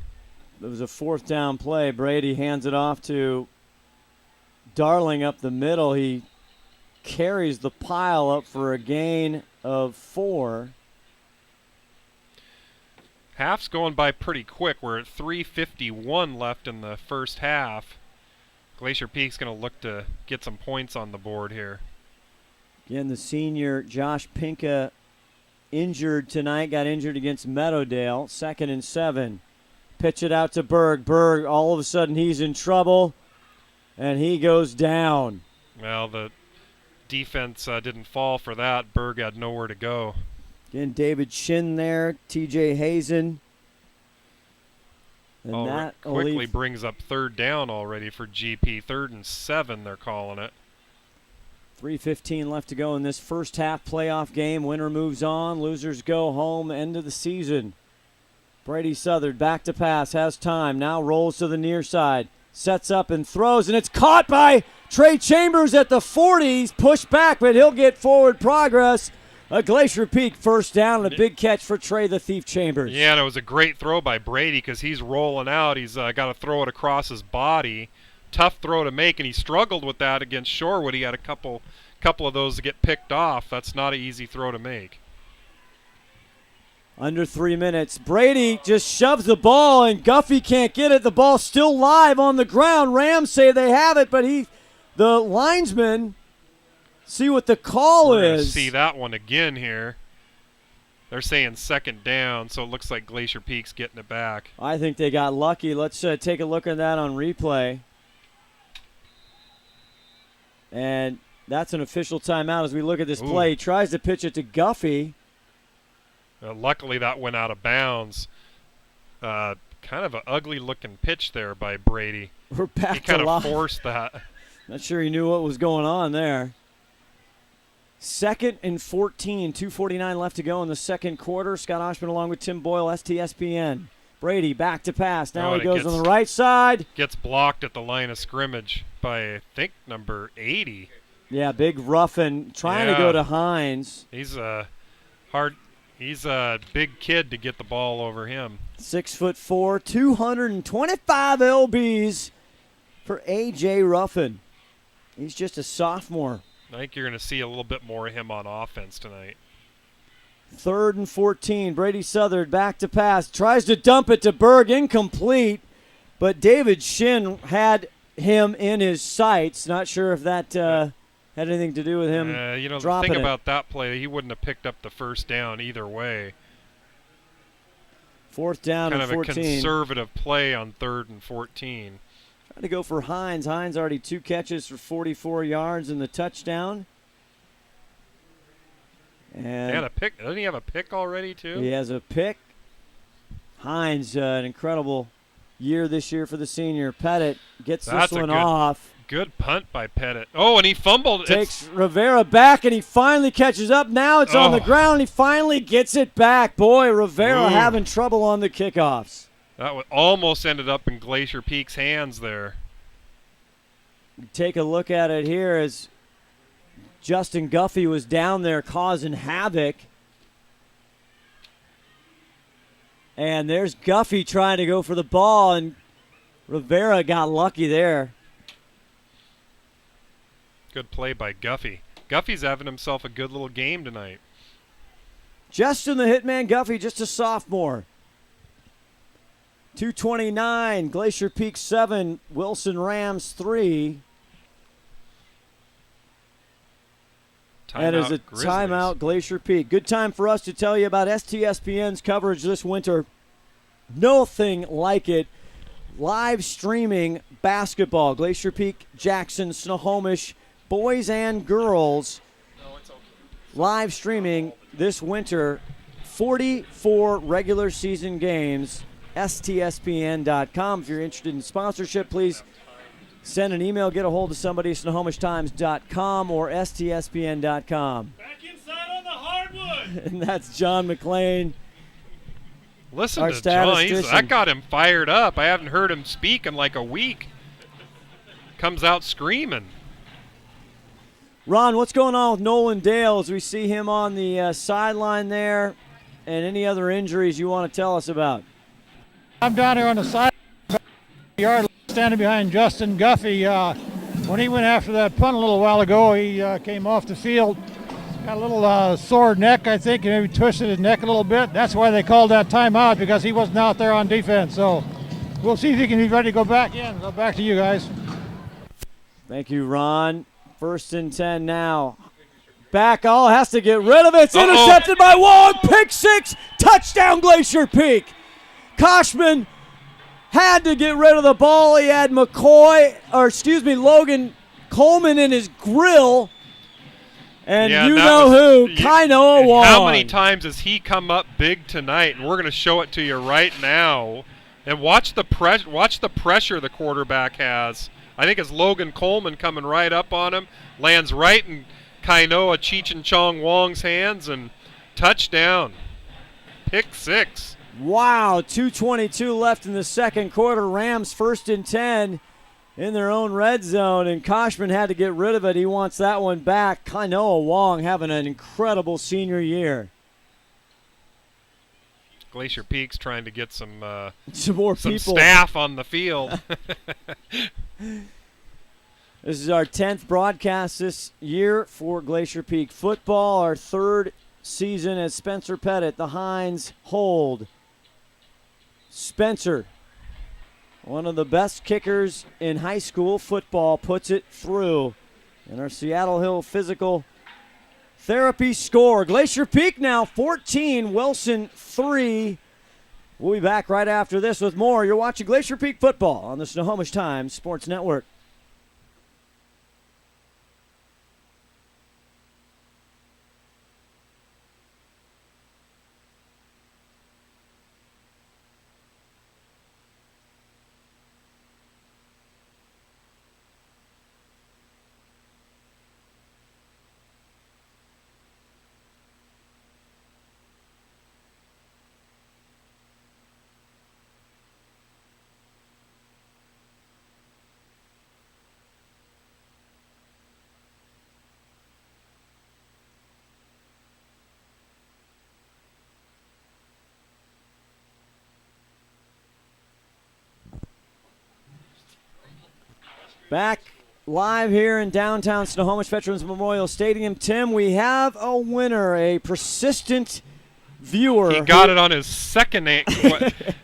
It was a 4th down play. Brady hands it off to Darling up the middle. He carries the pile up for a gain of 4. Half's going by pretty quick. We're at 3:51 left in the first half. Glacier Peak's going to look to get some points on the board here. Again, the senior Josh Pinka injured tonight. Got injured against Meadowdale. 2nd and 7. Pitch it out to Berg. Berg, all of a sudden, he's in trouble, and he goes down. Well, the defense didn't fall for that. Berg had nowhere to go. Again, David Shin there, TJ Hazen. And that quickly brings up 3rd down already for GP. 3rd and 7, they're calling it. 3:15 left to go in this first half playoff game. Winner moves on. Losers go home. End of the season. Brady Southard back to pass. Has time. Now rolls to the near side. Sets up and throws, and it's caught by Trey Chambers at the 40. He's pushed back, but he'll get forward progress. A Glacier Peak first down and a big catch for Trey the Thief Chambers. Yeah, and it was a great throw by Brady because he's rolling out. He's got to throw it across his body. Tough throw to make, and he struggled with that against Shorewood. He had a couple of those to get picked off. That's not an easy throw to make. Under 3 minutes. Brady just shoves the ball, and Guffey can't get it. The ball's still live on the ground. Rams say they have it, but the linesman, see what the call We're gonna is. see that one again here. They're saying 2nd down, so it looks like Glacier Peak's getting it back. I think they got lucky. Let's take a look at that on replay. And that's an official timeout as we look at this play. He tries to pitch it to Guffey. Luckily, that went out of bounds. Kind of an ugly-looking pitch there by Brady. We're back He kind to of live. forced that. Not sure he knew what was going on there. 2nd and 14, 2:49 left to go in the second quarter. Scott Ohsman along with Tim Boyle, STSPN. Brady back to pass. Now he goes on the right side. Gets blocked at the line of scrimmage by, I think, number 80. Yeah, big roughing, trying to go to Hines. He's a big kid to get the ball over him. 6'4", 225 lbs for A.J. Ruffin. He's just a sophomore. I think you're going to see a little bit more of him on offense tonight. 3rd and 14. Brady Southard back to pass. Tries to dump it to Berg. Incomplete. But David Shin had him in his sights. Not sure if that had anything to do with him dropping the thing it. about that play, he wouldn't have picked up the first down either way. 4th down and 14. Kind of a conservative play on 3rd and 14. Trying to go for Hines. Hines already 2 catches for 44 yards in the touchdown. And he had a pick. Doesn't he have a pick already, too? He has a pick. Hines, an incredible year this year for the senior. Pettit gets this one off. Good punt by Pettit. Oh, and he fumbled. Takes Rivera back, and he finally catches up. Now it's on the ground, and he finally gets it back. Boy, Rivera having trouble on the kickoffs. That almost ended up in Glacier Peak's hands there. Take a look at it here as Justin Guffey was down there causing havoc. And there's Guffey trying to go for the ball, and Rivera got lucky there. Good play by Guffey. Guffey's having himself a good little game tonight. Justin the Hitman Guffey, just a sophomore. 229, Glacier Peak 7, Wilson Rams 3. That is a Grizzlies. timeout, Glacier Peak. Good time for us to tell you about STSPN's coverage this winter. Nothing like it. Live streaming basketball. Glacier Peak, Jackson, Snohomish, boys and girls. Live streaming this winter. 44 regular season games. STSPN.com. If you're interested in sponsorship, please send an email, get a hold of somebody, SnohomishTimes.com or STSPN.com. Back inside on the hardwood. And that's John McClain. Listen Our to John. statistician. That got him fired up. I haven't heard him speak in like a week. Comes out screaming. Ron, what's going on with Nolan Dale as we see him on the sideline there, and any other injuries you want to tell us about? I'm down here on the side yard standing behind Justin Guffey. When he went after that punt a little while ago, he came off the field. Got a little sore neck, I think, and maybe twisted his neck a little bit. That's why they called that timeout, because he wasn't out there on defense. So we'll see if he can be ready to go back in. Go back to you guys. Thank you, Ron. 1st and 10 now. Back all has to get rid of it. It's intercepted by Wong. Pick 6. Touchdown, Glacier Peak. Koshman had to get rid of the ball. He had Logan Coleman in his grill. And Yeah, you that know was- who, Kainoa And Wong. how many times has he come up big tonight? And we're going to show it to you right now. And watch the pressure the quarterback has. I think it's Logan Coleman coming right up on him. Lands right in Kainoa Cheech and Chong Wong's hands, and touchdown. Pick 6. Wow, 2:22 left in the second quarter. Rams 1st and 10 in their own red zone, and Koshman had to get rid of it. He wants that one back. Kainoa Wong having an incredible senior year. Glacier Peak's trying to get some More some people. staff on the field. This is our 10th broadcast this year for Glacier Peak football. Our 3rd season as Spencer Pettit, the Hines hold. Spencer, one of the best kickers in high school football, puts it through. And our Seattle Hill physical therapy score. Glacier Peak now 14, Wilson 3. We'll be back right after this with more. You're watching Glacier Peak football on the Snohomish Times Sports Network. Back live here in downtown Snohomish Veterans Memorial Stadium. Tim, we have a winner, a persistent viewer. He got it on his second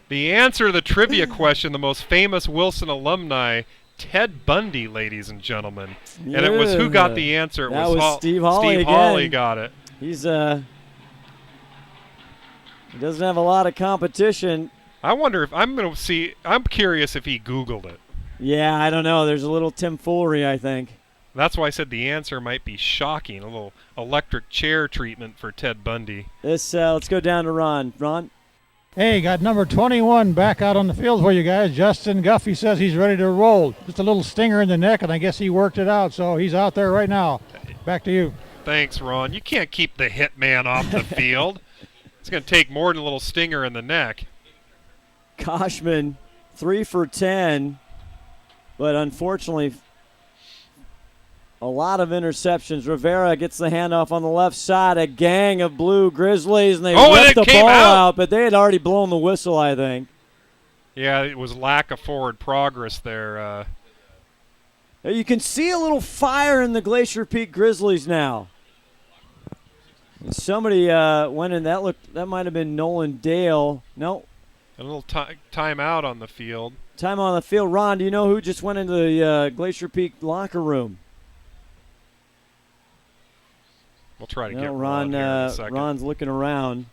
the answer to the trivia question, the most famous Wilson alumni, Ted Bundy, ladies and gentlemen. And it was who got the answer. It That was Steve Hawley Steve Hawley again. got it. He's he doesn't have a lot of competition. I wonder if I'm curious if he Googled it. Yeah, I don't know. There's a little tomfoolery, I think. That's why I said the answer might be shocking. A little electric chair treatment for Ted Bundy. Let's go down to Ron. Ron? Hey, got number 21 back out on the field for you guys. Justin Guffey says he's ready to roll. Just a little stinger in the neck, and I guess he worked it out, so he's out there right now. Back to you. Thanks, Ron. You can't keep the hit man off the field. It's going to take more than a little stinger in the neck. Koshman, 3 for 10, but unfortunately A lot of interceptions. Rivera gets the handoff on the left side. A gang of blue Grizzlies, and they whipped the ball out, but they had already blown the whistle, I think. Yeah, it was lack of forward progress there. You can see a little fire in the Glacier Peak Grizzlies now. Somebody went in. That might have been Nolan Dale. No. A little timeout on the field. Time on the field. Ron, do you know who just went into the Glacier Peak locker room? We'll try to get Ron here in a second. Ron's looking around.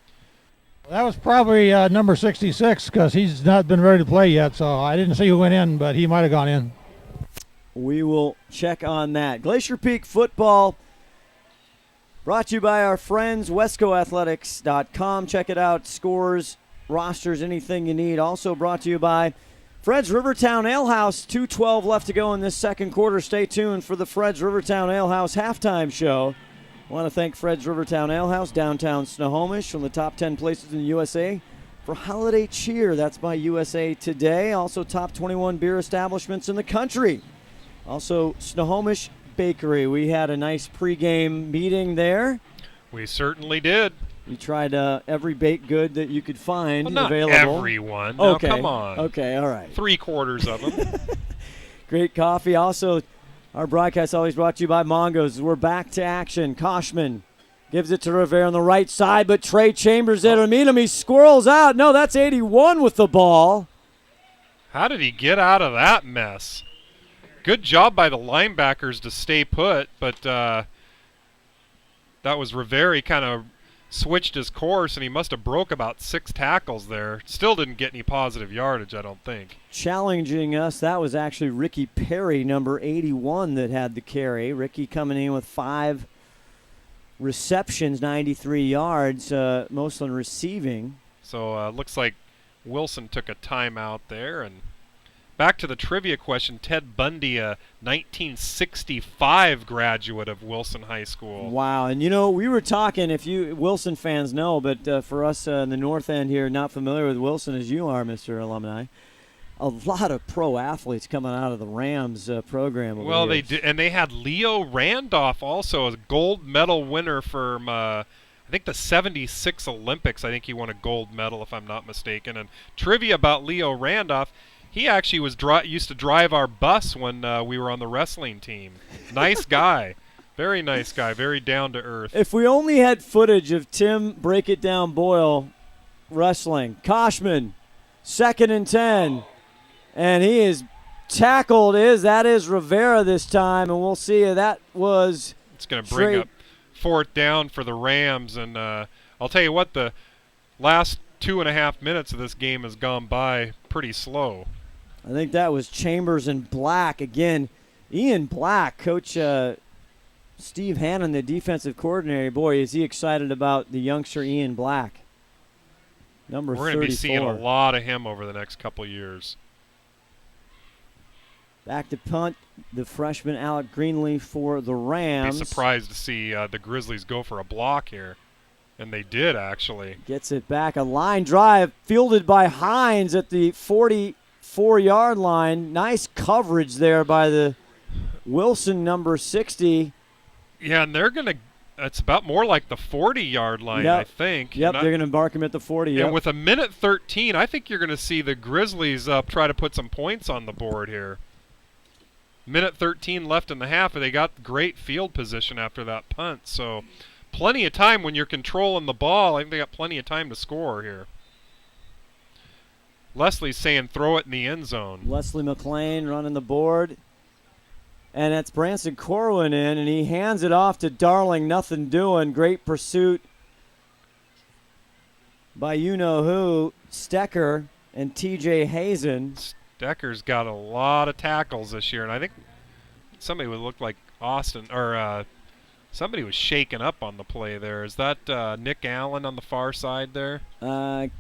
That was probably number 66 because he's not been ready to play yet, so I didn't see who went in, but he might have gone in. We will check on that. Glacier Peak football brought to you by our friends, WescoAthletics.com. Check it out. Scores, rosters, anything you need. Also brought to you by Fred's Rivertown Ale House. 2:12 left to go in this second quarter. Stay tuned for the Fred's Rivertown Ale House halftime show. I want to thank Fred's Rivertown Ale House, downtown Snohomish, from the top 10 places in the USA for holiday cheer. That's by USA Today. Also top 21 beer establishments in the country. Also Snohomish Bakery. We had a nice pregame meeting there. We certainly did. We tried every baked good that you could find well, not available. Everyone. Okay. Now, come on. Okay, all right. 3/4 of them. Great coffee. Also, our broadcast always brought to you by Mongo's. We're back to action. Koshman gives it to Rivera on the right side, but Trey Chambers there to meet him. He squirrels out. No, that's 81 with the ball. How did he get out of that mess? Good job by the linebackers to stay put, but that was Rivera. He kind of switched his course, and he must have broke about 6 tackles there. Still didn't get any positive yardage, I don't think. Challenging us, that was actually Ricky Perry, number 81, that had the carry. Ricky coming in with 5 receptions, 93 yards, mostly receiving. So looks like Wilson took a timeout there. And back to the trivia question, Ted Bundy, a 1965 graduate of Wilson High School. Wow, and you know, we were talking, if you Wilson fans know, but for us in the north end here, not familiar with Wilson as you are, Mr. Alumni, a lot of pro athletes coming out of the Rams program. Well, they did, and they had Leo Randolph also, a gold medal winner from I think the 76 Olympics. I think he won a gold medal, if I'm not mistaken. And trivia about Leo Randolph, he actually was used to drive our bus when we were on the wrestling team. Nice guy. Very nice guy. Very down to earth. If we only had footage of Tim Break It Down Boyle wrestling. Koshman, 2nd and 10. And he is tackled. That is Rivera this time. And we'll see. That was It's going to bring up 4th down for the Rams. And I'll tell you what, the last 2.5 minutes of this game has gone by pretty slow. I think that was Chambers and Black. Again, Ian Black, Coach Steve Hannon, the defensive coordinator. Boy, is he excited about the youngster Ian Black. Number 34. We're going to be seeing a lot of him over the next couple years. Back to punt, the freshman Alec Greenleaf for the Rams. Be surprised to see the Grizzlies go for a block here. And they did, actually. Gets it back. A line drive fielded by Hines at the 44-yard line. Nice coverage there by the Wilson, number 60. Yeah, and they're going to – it's about more like the 40-yard line, I think. Yep, they're going to mark him at the 40. And with a minute 13, I think you're going to see the Grizzlies try to put some points on the board here. Minute 13 left in the half, and they got great field position after that punt. So – plenty of time when you're controlling the ball. I think they got plenty of time to score here. Leslie's saying throw it in the end zone. Leslie McLean running the board. And that's Branson Corwin in, and he hands it off to Darling. Nothing doing. Great pursuit by you-know-who, Stecker and T.J. Hazen. Stecker's got a lot of tackles this year, and I think somebody would look like Austin, or somebody was shaken up on the play there. Is that Nick Allen on the far side there? I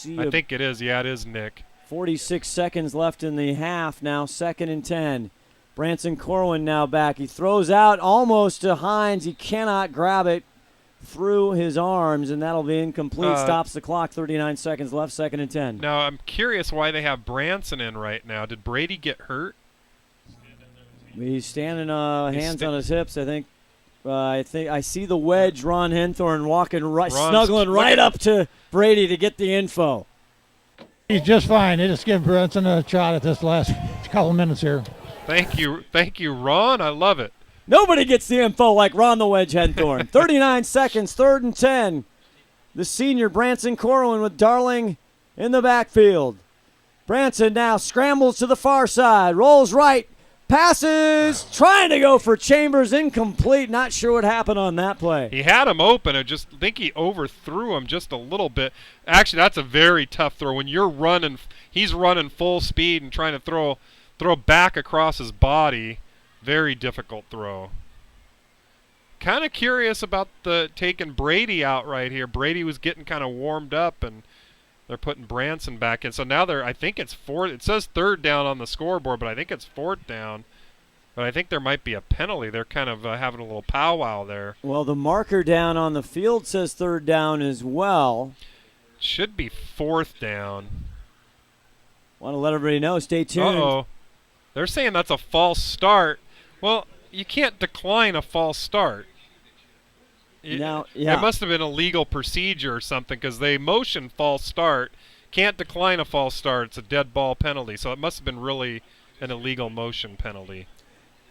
think it is. Yeah, it is Nick. 46 seconds left in the half now, 2nd and 10. Branson Corwin now back. He throws out almost to Hines. He cannot grab it through his arms, and that'll be incomplete. Stops the clock, 39 seconds left, 2nd and 10. Now, I'm curious why they have Branson in right now. Did Brady get hurt? He's standing, hands on his hips. I think I see the wedge. Ron Henthorn walking snuggling right up to Brady to get the info. He's just fine. They just give Branson a shot at this last couple minutes here. Thank you, Ron. I love it. Nobody gets the info like Ron the Wedge Henthorn. 39 seconds, 3rd and 10. The senior Branson Corwin with Darling in the backfield. Branson now scrambles to the far side, rolls right, passes, trying to go for Chambers, incomplete. Not sure what happened on that play. He had him open. I just think he overthrew him just a little bit. Actually, that's a very tough throw. When you're running, he's running full speed and trying to throw back across his body. Very difficult throw. Kind of curious about the taking Brady out right here. Brady was getting kind of warmed up, and they're putting Branson back in. So now I think it's 4th. It says 3rd down on the scoreboard, but I think it's 4th down. But I think there might be a penalty. They're kind of having a little powwow there. Well, the marker down on the field says 3rd down as well. Should be 4th down. Want to let everybody know. Stay tuned. Uh-oh. They're saying that's a false start. Well, you can't decline a false start. It must have been a legal procedure or something because they motion false start. Can't decline a false start. It's a dead ball penalty. So it must have been really an illegal motion penalty.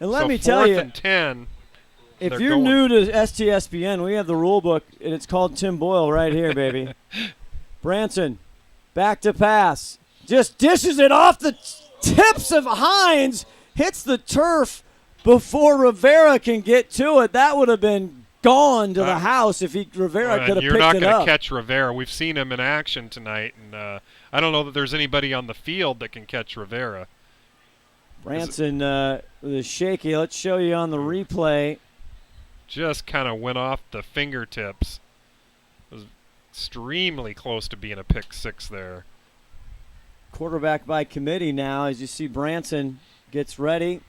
And let me tell you, 4th and 10. If you're new to STSBN, we have the rule book, and it's called Tim Boyle right here, baby. Branson, back to pass. Just dishes it off the tips of Hines. Hits the turf before Rivera can get to it. That would have been gone to the house if Rivera could have picked it up. You're not going to catch Rivera. We've seen him in action tonight, and I don't know that there's anybody on the field that can catch Rivera. Branson was shaky. Let's show you on the replay. Just kind of went off the fingertips. It was extremely close to being a pick six there. Quarterback by committee now, as you see Branson gets ready.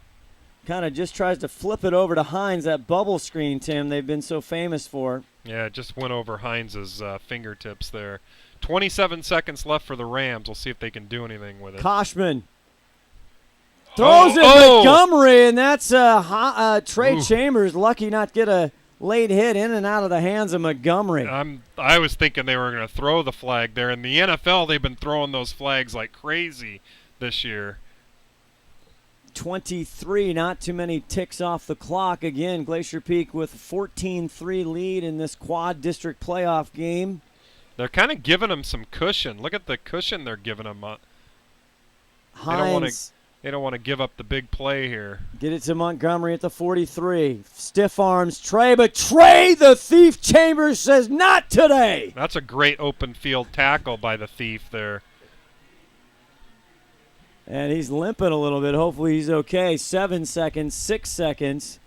Kind of just tries to flip it over to Hines, that bubble screen, Tim, they've been so famous for. Yeah, it just went over Hines's fingertips there. 27 seconds left for the Rams. We'll see if they can do anything with it. Koshman throws it Montgomery, and that's Trey Chambers. Lucky not get a late hit in and out of the hands of Montgomery. I was thinking they were going to throw the flag there. In the NFL, they've been throwing those flags like crazy this year. 23, not too many ticks off the clock. Again, Glacier Peak with a 14-3 lead in this quad district playoff game. They're kind of giving them some cushion. Look at the cushion they're giving them. Hines. They don't want to give up the big play here. Get it to Montgomery at the 43. Stiff arms Trey, but Trey the Thief Chambers says not today. That's a great open field tackle by the Thief there. And he's limping a little bit. Hopefully he's okay. 7 seconds, 6 seconds.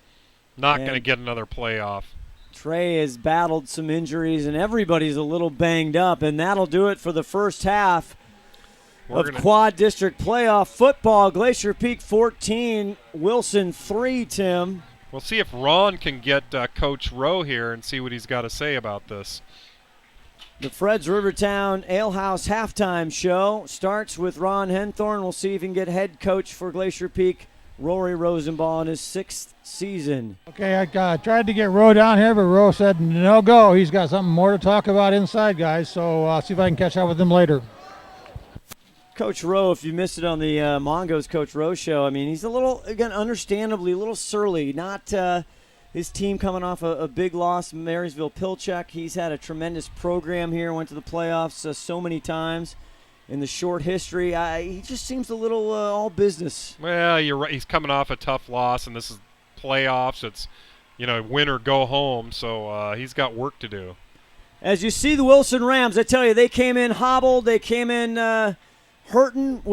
Not going to get another play off. Trey has battled some injuries, and everybody's a little banged up, and that'll do it for the first half of quad district playoff football. Glacier Peak 14, Wilson 3, Tim. We'll see if Ron can get Coach Rowe here and see what he's got to say about this. The Fred's Rivertown Alehouse halftime show starts with Ron Henthorn. We'll see if he can get head coach for Glacier Peak, Rory Rosenbaugh, in his 6th season. Okay, I tried to get Rowe down here, but Rowe said no go. He's got something more to talk about inside, guys, so I'll see if I can catch up with him later. Coach Rowe, if you missed it on the Mongo's Coach Rowe show, I mean, he's a little, again, understandably a little surly. Not his team coming off a big loss, Marysville Pilchuck. He's had a tremendous program here, went to the playoffs so many times in the short history. He just seems a little all business. Well, you're right. He's coming off a tough loss, and this is playoffs. It's, win or go home, so he's got work to do. As you see the Wilson Rams, I tell you, they came in hobbled. They came in hurting.